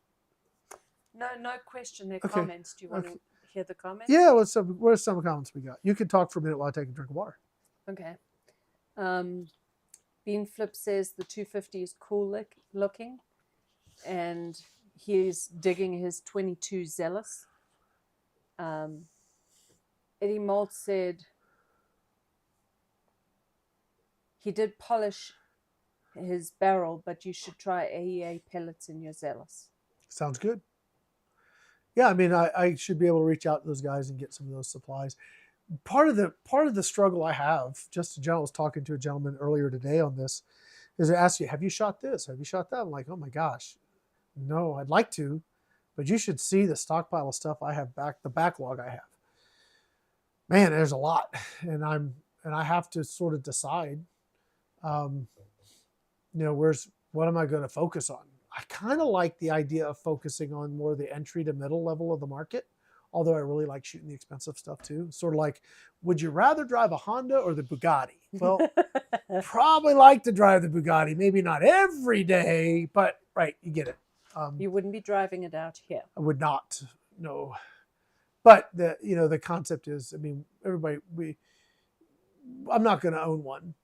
No question. They're comments. Do you want to hear the comments? Yeah, what are some comments we got? You can talk for a minute while I take a drink of water. Okay. Bean Flip says the 250 is cool looking, and he's digging his 22 Zelos. Eddie Malt said he did polish his barrel, but you should try AEA pellets in your Zelos. Sounds good. Yeah, I mean, I should be able to reach out to those guys and get some of those supplies. Part of the struggle I have, just in general, I was talking to a gentleman earlier today on this, is to ask you, have you shot this? Have you shot that? I'm like, oh my gosh, no, I'd like to, but you should see the stockpile of stuff I have the backlog I have. man, there's a lot, and I have to sort of decide, what am I going to focus on? I kind of like the idea of focusing on more the entry to middle level of the market, although I really like shooting the expensive stuff too. Sort of like, would you rather drive a Honda or the Bugatti? Well, probably like to drive the Bugatti. Maybe not every day, but right, you get it. You wouldn't be driving it out here. I would not, no. But the concept is, I mean, I'm not going to own one.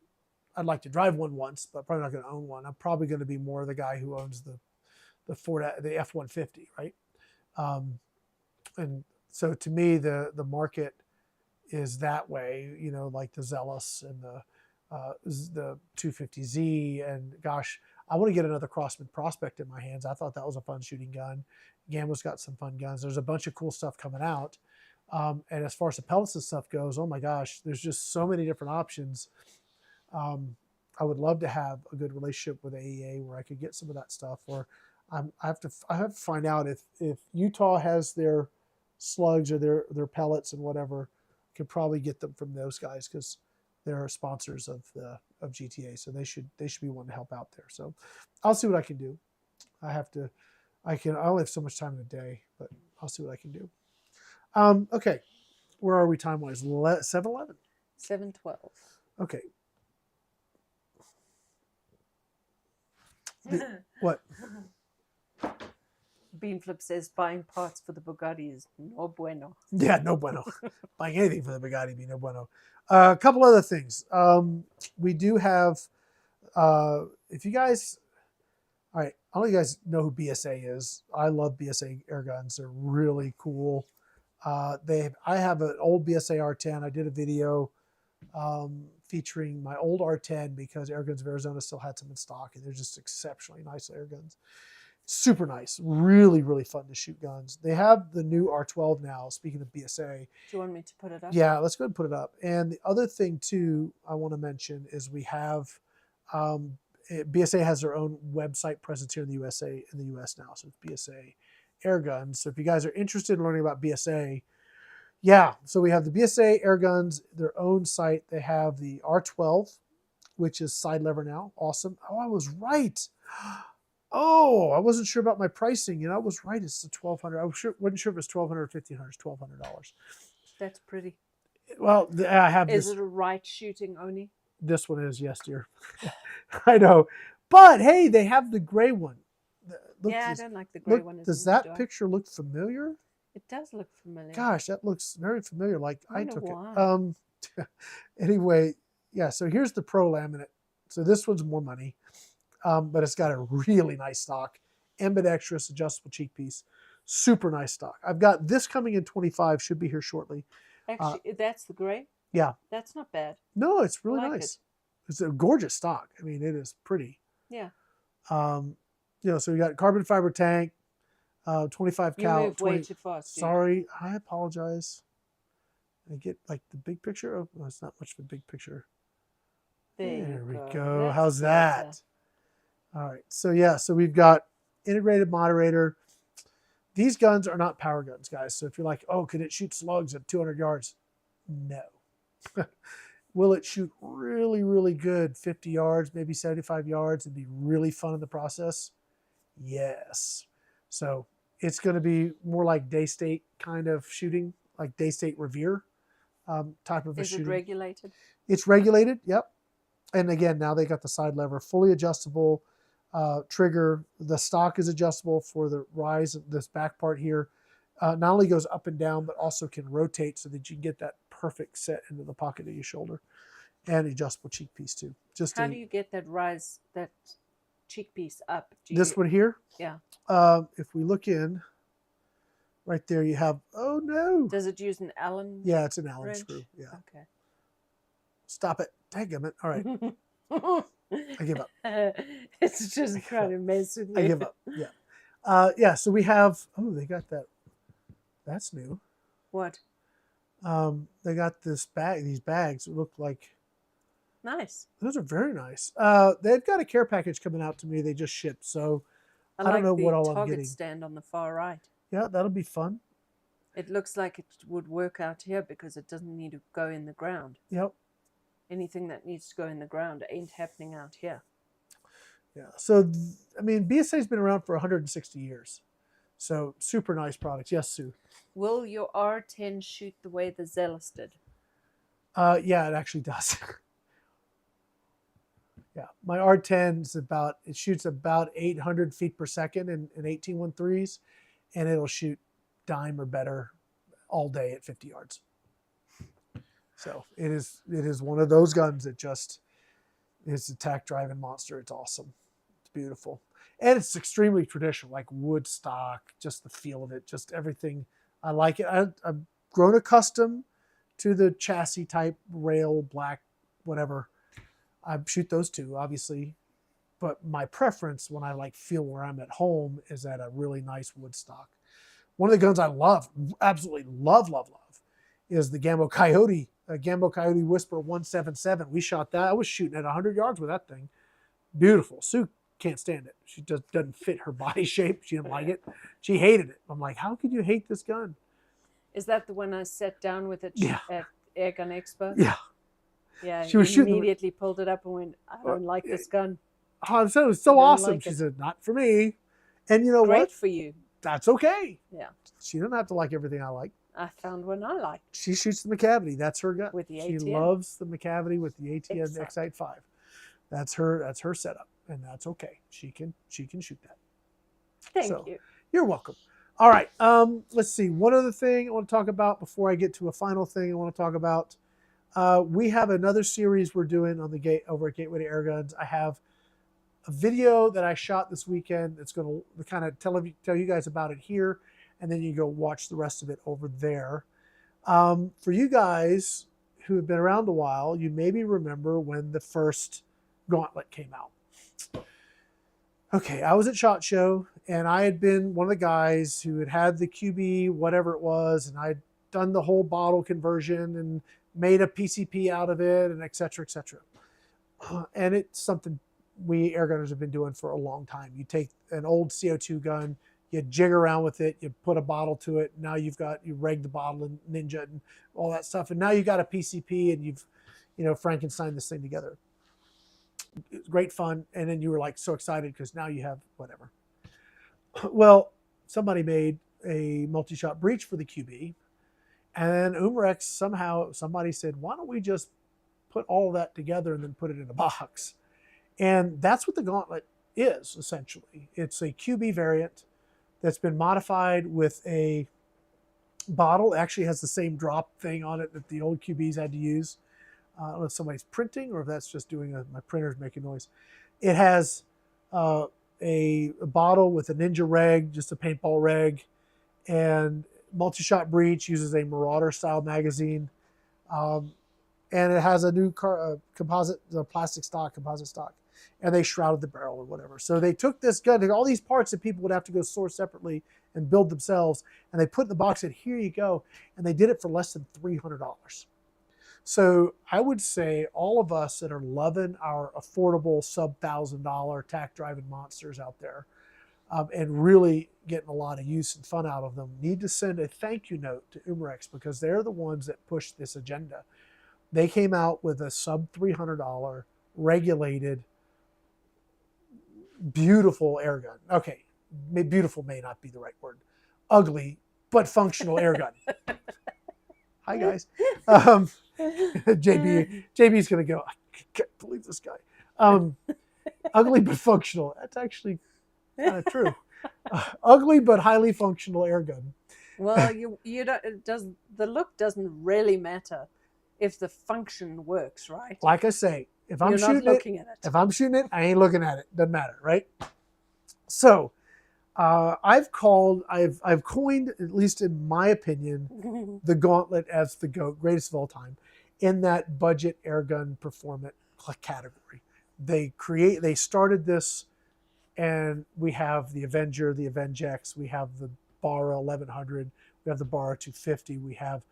I'd like to drive one once, but probably not going to own one. I'm probably going to be more the guy who owns the F-150, right? And so to me, the market is that way, like the Zelos and the 250Z. And gosh, I want to get another Crossman Prospect in my hands. I thought that was a fun shooting gun. Gamo's got some fun guns. There's a bunch of cool stuff coming out. And as far as the pellets and stuff goes, oh my gosh, there's just so many different options. I would love to have a good relationship with AEA where I could get some of that stuff. Or I have to find out if Utah has their slugs or their pellets and whatever. I could probably get them from those guys because they're sponsors of GTA, so they should be one to help out there. So I'll see what I can do. I only have so much time in a day, but I'll see what I can do. Okay, where are we time wise? 7:11. 7:12. Okay. What? Beanflip says buying parts for the Bugatti is no bueno. Yeah, no bueno. Buying anything for the Bugatti be no bueno. A couple other things. We do have, if you guys, all right, I don't know if you guys know who BSA is. I love BSA air guns. They're really cool. I have an old BSA R10. I did a video featuring my old R10 because Airguns of Arizona still had some in stock, and they're just exceptionally nice air guns. Super nice, really, really fun to shoot guns. They have the new R12 now, speaking of BSA. Do you want me to put it up? Yeah, let's go ahead and put it up. And the other thing, too, I want to mention is we have, BSA has their own website presence here in the US now. So it's BSA Airguns. So if you guys are interested in learning about BSA, yeah, so we have the BSA Airguns, their own site. They have the R12, which is side lever now. Awesome. Oh, I was right. Oh, I wasn't sure about my pricing. I was right. It's the $1,200. I wasn't sure if it's $1,200 or $1,500. It's $1,200. That's pretty. Well, I have this. Is it a right shooting only? This one is, yes, dear. I know. But, hey, they have the gray one. I don't like the gray one. Does that picture look familiar? It does look familiar. Gosh, that looks very familiar. Like I took why. it. Anyway, yeah. So here's the Pro laminate. So this one's more money, but it's got a really nice stock, ambidextrous adjustable cheek piece, super nice stock. I've got this coming in 25. Should be here shortly. Actually, that's the gray. Yeah. That's not bad. No, it's really I like nice. It's a gorgeous stock. I mean, it is pretty. Yeah. So we got carbon fiber tank. 25 cal. You move way too fast. Sorry, I apologize. I get like the big picture. Oh, no, it's not much of a big picture. There we go. go. How's that? All right. So yeah, so we've got integrated moderator. These guns are not power guns, guys. So if you're like, oh, could it shoot slugs at 200 yards? No. Will it shoot really, really good 50 yards, maybe 75 yards, and be really fun in the process? Yes. So it's going to be more like day state kind of shooting, like day state Revere type of a shooting. Is it regulated? It's regulated, yep. And again, now they got the side lever, fully adjustable trigger. The stock is adjustable for the rise of this back part here. Not only goes up and down, but also can rotate so that you can get that perfect set into the pocket of your shoulder. And adjustable cheek piece too. How do you get that rise, that cheek piece up? This one here? Yeah. If we look in, right there you have, oh no. Does it use an Allen? Yeah, it's an Allen wrench? screw. Yeah. Okay. Stop it. Daggum it. All right. I give up. It's just trying to mess with you. I give up. Yeah. Yeah, so we have, oh, they got that. That's new. What? They got these bags that look like. Nice. Those are very nice. They've got a care package coming out to me. They just shipped, so I don't know what all I'm getting. Target stand on the far right. Yeah, that'll be fun. It looks like it would work out here because it doesn't need to go in the ground. Yep. Anything that needs to go in the ground ain't happening out here. Yeah. So, I mean, BSA's been around for 160 years. So, super nice products. Yes, Sue? Will your R10 shoot the way the Zelos did? Yeah, it actually does. Yeah, my R10 is it shoots about 800 feet per second in 1813s, and it'll shoot dime or better all day at 50 yards. So it is one of those guns that just is a tack driving monster. It's awesome. It's beautiful. And it's extremely traditional, like wood stock, just the feel of it, just everything. I like it. I've grown accustomed to the chassis type, rail, black, whatever. I shoot those two, obviously. But my preference when I like feel where I'm at home is at a really nice wood stock. One of the guns I love, absolutely love, is the Gamo Coyote, Gamo Coyote Whisper 177. We shot that. I was shooting at 100 yards with that thing. Beautiful. Sue can't stand it. She just doesn't fit her body shape. She didn't like it. She hated it. I'm like, how could you hate this gun? Is that the one I sat down with at Airgun Expo? Yeah. Yeah, she was immediately pulled it up and went, I don't like this gun. Oh, so it was so awesome. She said, not for me. And you know what? Great for you. That's okay. Yeah. She doesn't have to like everything I like. I found one I liked. She shoots the McCavity. That's her gun. With the She ATM. loves the McCavity with the ATM X85. That's her setup, and that's okay. She can shoot that. Thank you. You're welcome. All right. Let's see. One other thing I want to talk about before I get to a final thing I want to talk about. We have another series we're doing on over at Gateway to Airguns. I have a video that I shot this weekend that's going to kind of tell you guys about it here, and then you go watch the rest of it over there. For you guys who have been around a while, you maybe remember when the first Gauntlet came out. Okay, I was at SHOT Show, and I had been one of the guys who had the QB, whatever it was, and I'd done the whole bottle conversion and made a PCP out of it, and et cetera, et cetera. And it's something we airgunners have been doing for a long time. You take an old CO2 gun, you jig around with it, you put a bottle to it. Now you reg the bottle and Ninja and all that stuff. And now you got a PCP and you've, Frankenstein this thing together. It's great fun. And then you were like so excited because now you have whatever. Well, somebody made a multi-shot breach for the QB. And then somebody said, why don't we just put all of that together and then put it in a box? And that's what the Gauntlet is, essentially. It's a QB variant that's been modified with a bottle. It actually has the same drop thing on it that the old QBs had to use. I don't know if somebody's printing or if that's just my printer's making noise. It has a bottle with a Ninja reg, just a paintball reg, and multi-shot breach uses a Marauder style magazine. And it has a new plastic stock, composite stock. And they shrouded the barrel or whatever. So they took this gun, and all these parts that people would have to go source separately and build themselves, and they put in the box and here you go. And they did it for less than $300. So I would say all of us that are loving our affordable sub-$1,000 tack driving monsters out there and really getting a lot of use and fun out of them need to send a thank you note to Umarex because they're the ones that pushed this agenda. They came out with a sub-$300 regulated beautiful air gun. Okay, beautiful may not be the right word. Ugly, but functional air gun. Hi, guys. JB's going to go, I can't believe this guy. Ugly, but functional. That's actually kind of true. Ugly, but highly functional air gun. Well, the look doesn't really matter if the function works, right? Like I say, if I'm shooting it, I ain't looking at it. Doesn't matter, right? So, I've coined, at least in my opinion, the Gauntlet as the GOAT, greatest of all time, in that budget airgun performance category. They started this, and we have the Avenger, the Avengex, we have the Barra 1100, we have the Barra 250, we have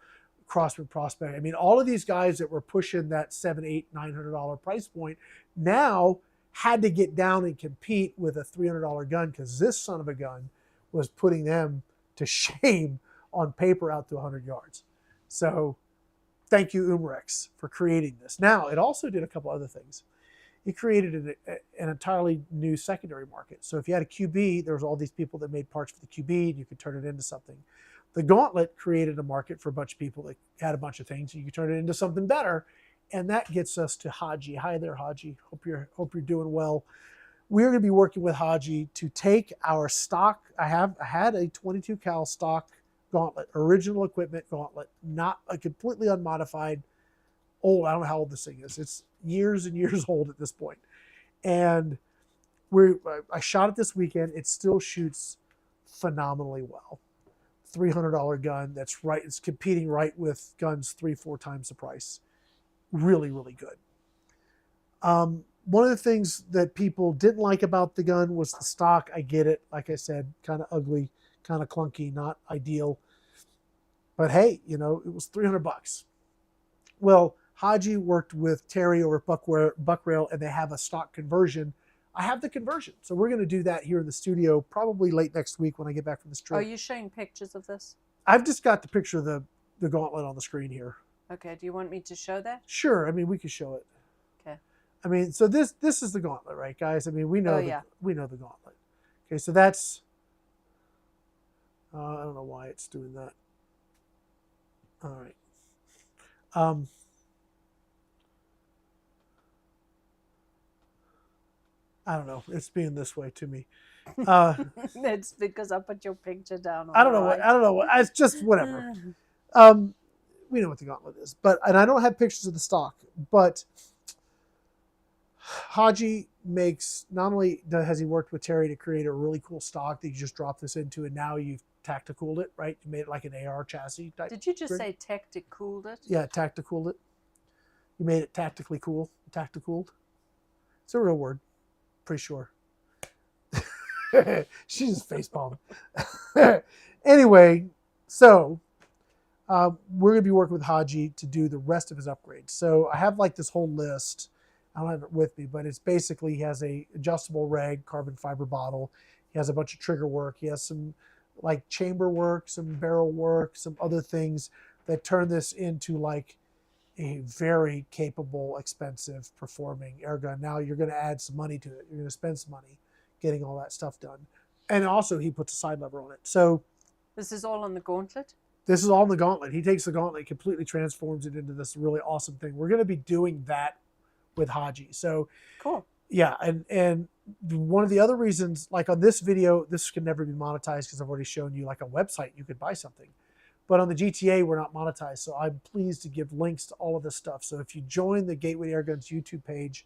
Crossman Prospect. I mean, all of these guys that were pushing that $700, $800, $900 price point now had to get down and compete with a $300 gun because this son of a gun was putting them to shame on paper out to 100 yards. So thank you, UX, for creating this. Now, it also did a couple other things. It created an entirely new secondary market. So if you had a QB, there was all these people that made parts for the QB, and you could turn it into something. The Gauntlet created a market for a bunch of people that had a bunch of things, and you could turn it into something better. And that gets us to Haji. Hi there, Haji. Hope you're doing well. We're going to be working with Haji to take our stock. I had a 22 cal stock Gauntlet, original equipment Gauntlet, not a completely unmodified, old. I don't know how old this thing is. It's years and years old at this point. And I shot it this weekend. It still shoots phenomenally well. $300 gun. That's right. It's competing right with guns 3-4 times the price. Really, really good. One of the things that people didn't like about the gun was the stock. I get it. Like I said, kind of ugly, kind of clunky, not ideal. But hey, you know, it was $300. Well, Haji worked with Terry over at Buckrail, and they have a stock conversion. I have the conversion. So we're going to do that here in the studio probably late next week when I get back from this trip. Are you showing pictures of this? I've just got the picture of the Gauntlet on the screen here. Okay, do you want me to show that? Sure. I mean, we could show it. Okay. I mean, so this is the Gauntlet, right, guys? I mean, we know we know the Gauntlet. Okay, so that's I don't know why it's doing that. All right. I don't know. It's being this way to me. It's because I put your picture down. I don't know what. I don't know what. It's just whatever. We know what the Gauntlet is, and I don't have pictures of the stock. But Haji makes, not only has he worked with Terry to create a really cool stock that you just drop this into, and now you've tacticaled it, right? You made it like an AR chassis type. Did you just say tacticaled it? Yeah, tacticaled it. You made it tactically cool. Tacticaled. It's a real word. Pretty sure. She just facepalmed. Anyway, so we're going to be working with Haji to do the rest of his upgrades. So I have like this whole list. I don't have it with me, but it's basically, he has a adjustable reg carbon fiber bottle. He has a bunch of trigger work. He has some like chamber work, some barrel work, some other things that turn this into like a very capable, expensive performing air gun. Now you're going to add some money to it. You're going to spend some money getting all that stuff done. And also he puts a side lever on it. So this is all on the Gauntlet? This is all in the Gauntlet. He takes the Gauntlet, completely transforms it into this really awesome thing. We're going to be doing that with Haji. So cool. Yeah. And one of the other reasons, like on this video, this can never be monetized because I've already shown you like a website you could buy something. But on the GTA, we're not monetized. So I'm pleased to give links to all of this stuff. So if you join the Gateway to Airguns YouTube page,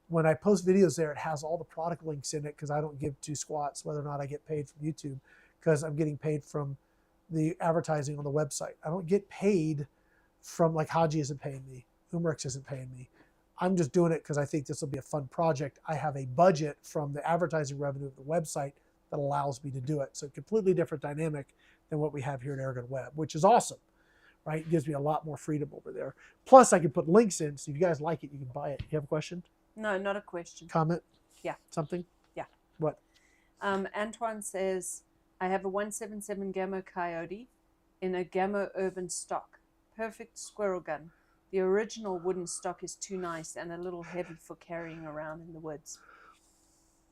when I post videos there, it has all the product links in it because I don't give two squats whether or not I get paid from YouTube, because I'm getting paid from the advertising on the website. I don't get paid from, like, Haji isn't paying me. UX isn't paying me. I'm just doing it because I think this will be a fun project. I have a budget from the advertising revenue of the website that allows me to do it. So completely different dynamic than what we have here at AirgunWeb, which is awesome, right? It gives me a lot more freedom over there. Plus, I can put links in, so if you guys like it, you can buy it. You have a question? No, not a question. Comment? Yeah. Something? Yeah. What? Antoine says, I have a 177 Gamo Coyote in a Gamo Urban stock. Perfect squirrel gun. The original wooden stock is too nice and a little heavy for carrying around in the woods,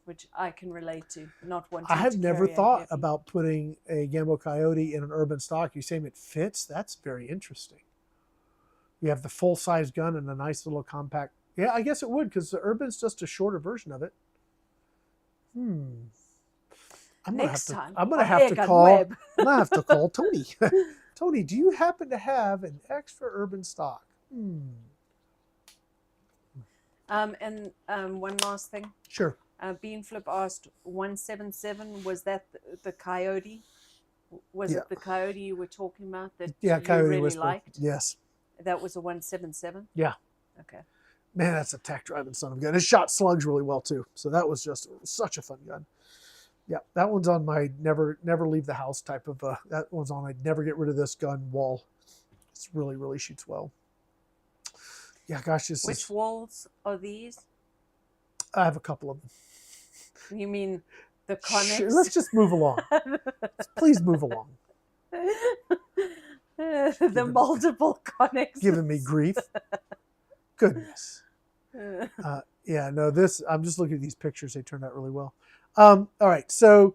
which I can relate to, not wanting to I have never carry thought heavy. about putting a Gamo Coyote in an urban stock. You're saying it fits? That's very interesting. You have the full-size gun and a nice little compact. Yeah, I guess it would, because the urban's just a shorter version of it. I'm gonna have to call Tony. Tony, do you happen to have an extra urban stock? And one last thing. Sure. Beanflip asked, 177, was that the Coyote? Was it the Coyote you were talking about that you Coyote really Whisper. liked? Yes. That was a 177? Yeah. Okay. Man, that's a tack driving son of a gun. It shot slugs really well too. So that was just such a fun gun. Yeah, that one's on my never leave the house type of, that one's on I'd never get rid of this gun wall. It's really, really shoots well. Yeah, gosh, Which walls are these? I have a couple of them. You mean the Connex? Sure, let's just move along. Please move along. The multiple connects. Giving me grief. Goodness. Yeah, no, I'm just looking at these pictures. They turned out really well. All right, so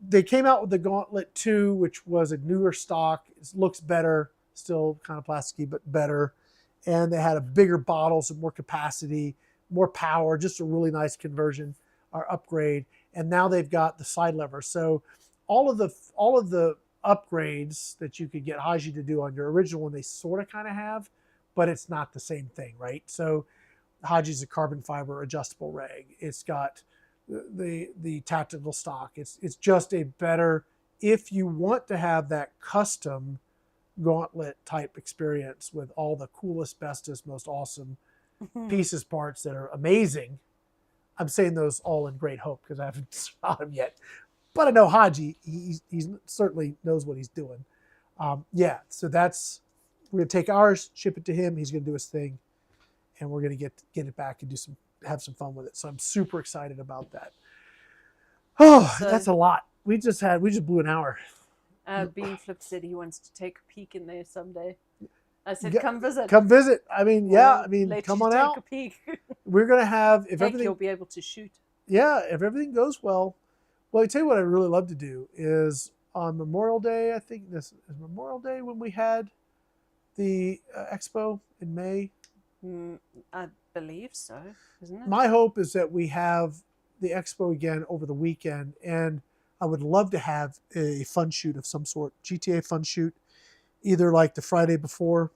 they came out with the Gauntlet 2, which was a newer stock. It looks better, still kind of plasticky, but better. And they had a bigger bottle, some more capacity, more power, just a really nice conversion or upgrade. And now they've got the side lever. So all of the upgrades that you could get Haji to do on your original one, they sort of kind of have, but it's not the same thing, right? So Haji's a carbon fiber adjustable rag. It's got the tactical stock. It's just a better, if you want to have that custom Gauntlet type experience with all the coolest, bestest, most awesome pieces, parts that are amazing. I'm saying those all in great hope because I haven't shot them yet. But I know Haji, he certainly knows what he's doing. Yeah, so we're going to take ours, ship it to him. He's going to do his thing. And we're going to get it back and have some fun with it. So I'm super excited about that. Oh, so, that's a lot. We just blew an hour. Beanflip said he wants to take a peek in there someday. I said, come visit. Come visit. I mean, come on out. Take a peek. We're going to have, you'll be able to shoot. Yeah, if everything goes well. Well, I tell you what I'd really love to do is on Memorial Day, I think this is Memorial Day when we had the expo in May. I believe so, isn't it? My hope is that we have the expo again over the weekend, and I would love to have a fun shoot of some sort, GTA fun shoot, either like the Friday before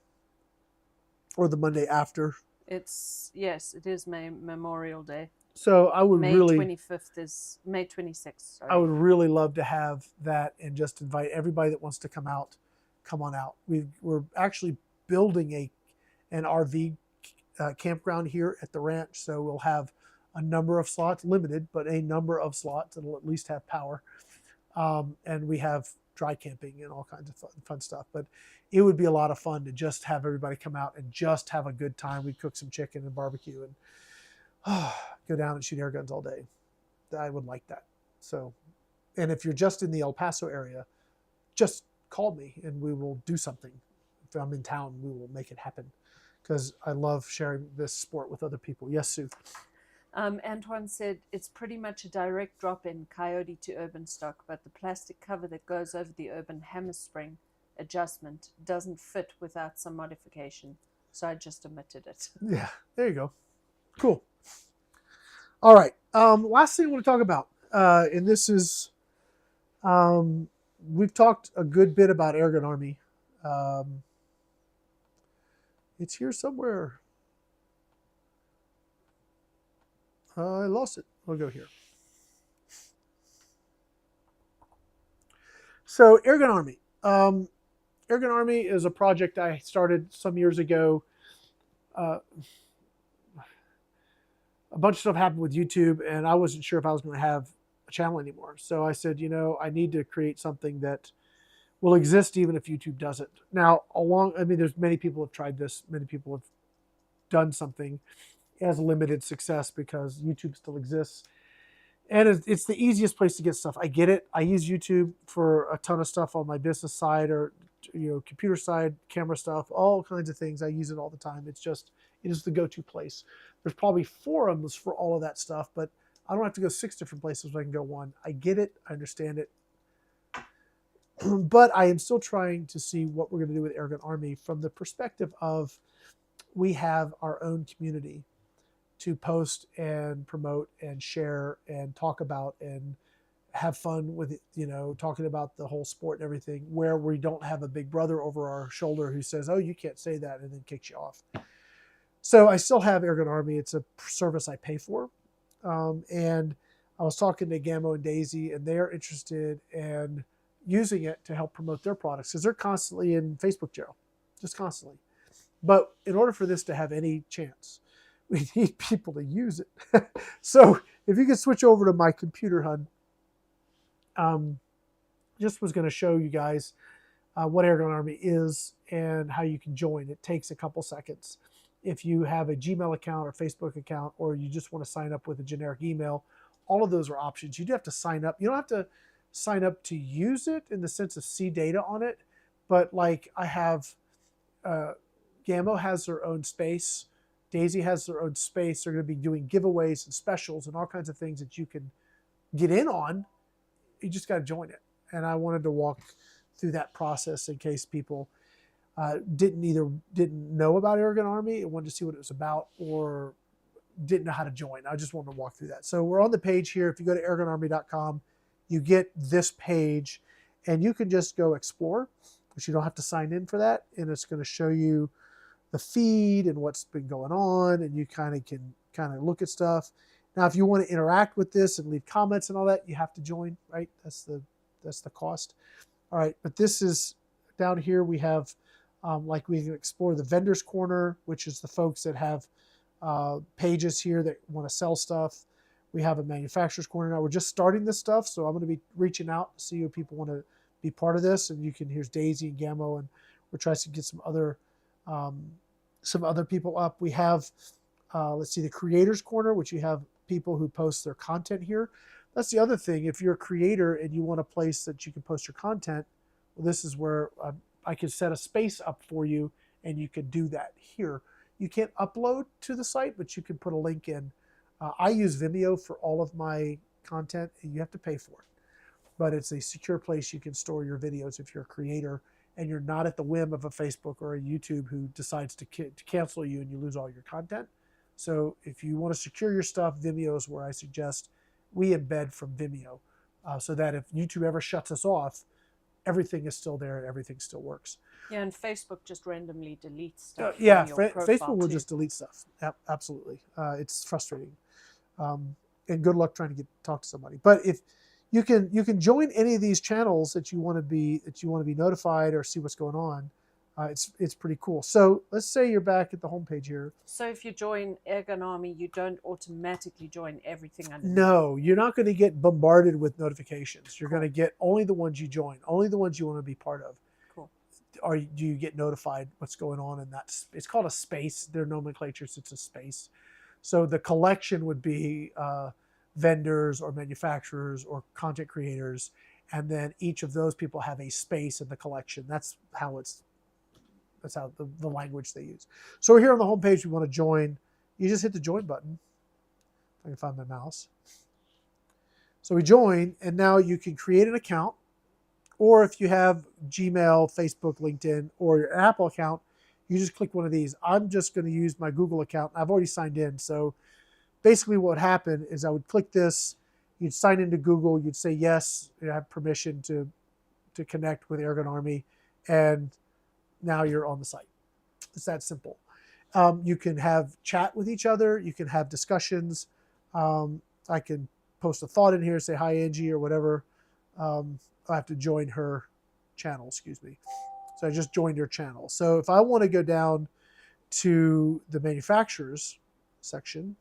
or the Monday after. Yes, it is Memorial Day. So I would May 25th is May 26th. Sorry. I would really love to have that and just invite everybody that wants to come out, come on out. We're actually building an RV campground here at the ranch, so we'll have a number of slots, limited, but a number of slots that'll at least have power. And we have dry camping and all kinds of fun stuff. But it would be a lot of fun to just have everybody come out and just have a good time. We'd cook some chicken and barbecue and go down and shoot air guns all day. I would like that. So, and if you're just in the El Paso area, just call me and we will do something. If I'm in town, we will make it happen. Because I love sharing this sport with other people. Yes, Sue? Antoine said, it's pretty much a direct drop in Coyote to urban stock, but the plastic cover that goes over the urban hammer spring adjustment doesn't fit without some modification. So I just omitted it. Yeah, there you go. Cool. All right. Last thing I want to talk about, and this is, we've talked a good bit about Airgun Army. It's here somewhere. I lost it. We'll go here. So Airgun Army. Airgun Army is a project I started some years ago. A bunch of stuff happened with YouTube, and I wasn't sure if I was going to have a channel anymore. So I said, I need to create something that will exist even if YouTube doesn't. Now, there's many people have tried this. Many people have done something. It has limited success because YouTube still exists. And it's the easiest place to get stuff. I get it. I use YouTube for a ton of stuff on my business side or computer side, camera stuff, all kinds of things. I use it all the time. It is the go-to place. There's probably forums for all of that stuff, but I don't have to go 6 different places if I can go one. I get it. I understand it. But I am still trying to see what we're going to do with Airgun Army from the perspective of we have our own community to post and promote and share and talk about and have fun with it, talking about the whole sport and everything, where we don't have a big brother over our shoulder who says, oh, you can't say that, and then kicks you off. So I still have Airgun Army. It's a service I pay for. And I was talking to Gamo and Daisy, and they're interested in using it to help promote their products because they're constantly in Facebook jail, just constantly. But in order for this to have any chance, we need people to use it. So if you could switch over to my computer, HUD, just was going to show you guys what Airgun Army is and how you can join. It takes a couple seconds. If you have a Gmail account or Facebook account, or you just want to sign up with a generic email, all of those are options. You do have to sign up. You don't have to sign up to use it in the sense of see data on it, but like I have, Gamo has their own space. Daisy has their own space. They're going to be doing giveaways and specials and all kinds of things that you can get in on. You just got to join it. And I wanted to walk through that process in case people didn't know about Airgun Army and wanted to see what it was about, or didn't know how to join. I just wanted to walk through that. So we're on the page here. If you go to airgunarmy.com, you get this page, and you can just go explore, but you don't have to sign in for that. And it's going to show you the feed and what's been going on, and you kind of look at stuff. Now, if you want to interact with this and leave comments and all that, you have to join, right? That's the cost. All right, but this is down here. We have like we can explore the vendors corner, which is the folks that have pages here that want to sell stuff. We have a manufacturer's corner now. We're just starting this stuff, so I'm going to be reaching out to see if people want to be part of this. And here's Daisy and Gamo, and we're trying to get some other people up. We have, let's see, the creators corner, which you have people who post their content here. That's the other thing. If you're a creator and you want a place that you can post your content, well, this is where I can set a space up for you, and you can do that here. You can't upload to the site, but you can put a link in. I use Vimeo for all of my content, and you have to pay for it. But it's a secure place you can store your videos if you're a creator and you're not at the whim of a Facebook or a YouTube who decides to cancel you and you lose all your content. So if you want to secure your stuff, Vimeo is where I suggest we embed from Vimeo, so that if YouTube ever shuts us off, everything is still there and everything still works. Yeah, and Facebook just randomly deletes stuff. Yeah, Facebook will just delete stuff. Absolutely. It's frustrating. And good luck trying to talk to somebody. But if you can join any of these channels that you want to be notified or see what's going on. It's pretty cool. So let's say you're back at the homepage here. So if you join Airgun Army, you don't automatically join everything underneath. No, you're not going to get bombarded with notifications. You're going to get only the ones you join, only the ones you want to be part of. Cool. Or do you get notified what's going on in that? It's called a space. Their nomenclatures, it's a space. So the collection would be vendors or manufacturers or content creators, and then each of those people have a space in the collection. That's how the language they use. So we're here on the home page. We want to join. You just hit the join button. If I can find my mouse. So we join, and now you can create an account, or if you have Gmail, Facebook, LinkedIn, or your Apple account, you just click one of these. I'm just going to use my Google account. I've already signed in. So basically what would happen is I would click this. You'd sign into Google. You'd say, yes, you have permission to connect with Airgun Army. And now you're on the site. It's that simple. You can have chat with each other. You can have discussions. I can post a thought in here, say, hi, Angie, or whatever. I have to join her channel, excuse me. So I just joined her channel. So if I want to go down to the manufacturers section,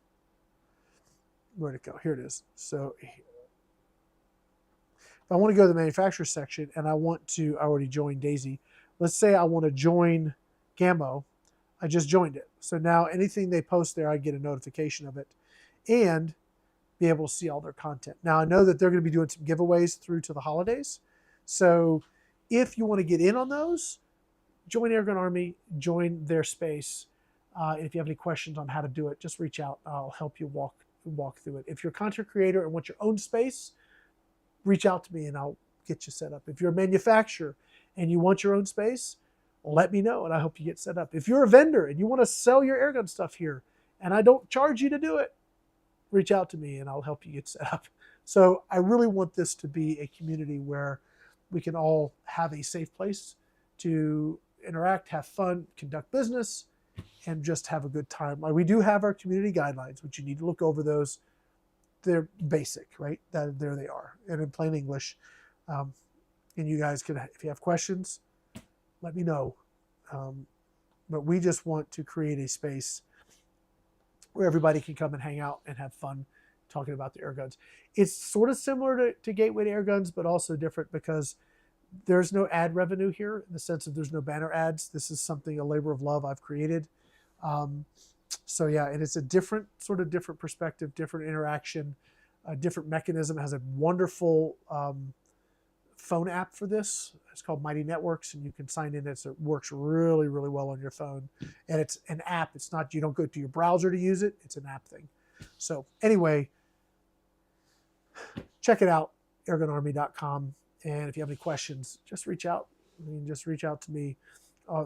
where'd it go? Here it is. So if I want to go to the manufacturers section and I already joined Daisy. Let's say I want to join Gamo. I just joined it. So now anything they post there, I get a notification of it and be able to see all their content. Now I know that they're going to be doing some giveaways through to the holidays. So if you want to get in on those, join Airgun Army, join their space. If you have any questions on how to do it, just reach out. I'll help you walk through it. If you're a content creator and want your own space, reach out to me and I'll get you set up. If you're a manufacturer and you want your own space, let me know and I'll help you get set up. If you're a vendor and you want to sell your airgun stuff here and I don't charge you to do it, reach out to me and I'll help you get set up. So I really want this to be a community where we can all have a safe place to interact, have fun, conduct business, and just have a good time. We do have our community guidelines, which you need to look over those. They're basic, right? There they are, and in plain English. And you guys can, if you have questions, let me know. But we just want to create a space where everybody can come and hang out and have fun talking about the airguns. It's sort of similar to Gateway to Airguns, but also different because there's no ad revenue here in the sense of there's no banner ads. This is a labor of love I've created. So yeah, and it's a different perspective, different interaction, a different mechanism. It has a wonderful phone app for this. It's called Mighty Networks, and you can sign in. It works really, really well on your phone. And it's an app. It's not, you don't go to your browser to use it. It's an app thing. So anyway, check it out, airgunarmy.com. And if you have any questions, just reach out. I mean, just reach out to me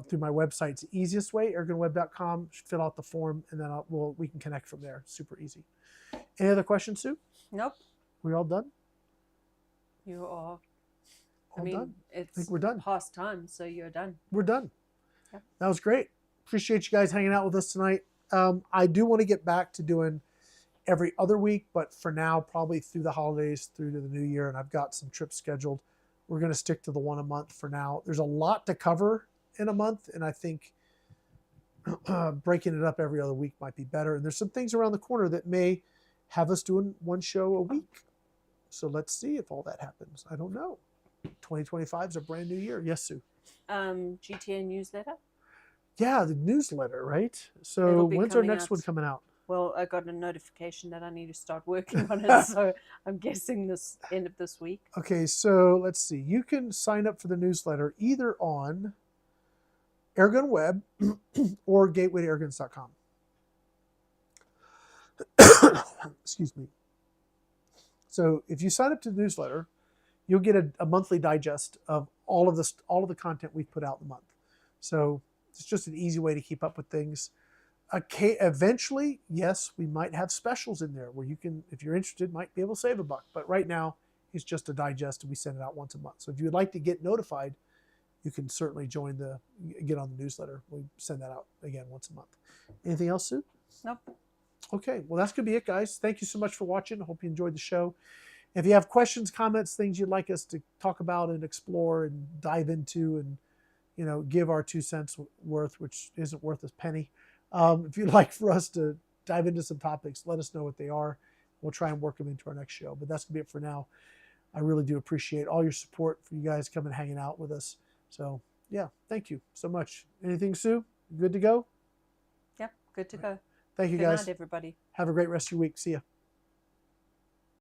through my website. It's the easiest way, airgunweb.com. Fill out the form, and then we can connect from there. Super easy. Any other questions, Sue? Nope. We all done? You are. All done? It's I think we're done. past time, so you're done. We're done. Yeah. That was great. Appreciate you guys hanging out with us tonight. I do want to get back to doing every other week, but for now, probably through the holidays, through to the new year, and I've got some trips scheduled. We're going to stick to the one a month for now. There's a lot to cover in a month, and I think breaking it up every other week might be better. And there's some things around the corner that may have us doing one show a week. So let's see if all that happens. I don't know. 2025 is a brand new year. Yes, Sue? GTA newsletter? Yeah, the newsletter, right? So when's our next one coming out? Well, I got a notification that I need to start working on it, so I'm guessing this end of this week. Okay, so let's see. You can sign up for the newsletter either on AirgunWeb or gatewaytoairguns.com. Excuse me. So if you sign up to the newsletter, you'll get a monthly digest of all of the content we've put out in the month. So it's just an easy way to keep up with things. Eventually, yes, we might have specials in there where you can, if you're interested, might be able to save $1. But right now, it's just a digest, and we send it out once a month. So if you would like to get notified, you can certainly get on the newsletter. We send that out again once a month. Anything else, Sue? Nope. Okay, well, that's going to be it, guys. Thank you so much for watching. I hope you enjoyed the show. If you have questions, comments, things you'd like us to talk about and explore and dive into and, give our 2 cents worth, which isn't worth a penny. If you'd like for us to dive into some topics, let us know what they are. We'll try and work them into our next show. But that's going to be it for now. I really do appreciate all your support for you guys coming hanging out with us. So, yeah, thank you so much. Anything, Sue? Good to go? Yep, good to go. Thank you, guys. Good night, everybody. Have a great rest of your week. See ya.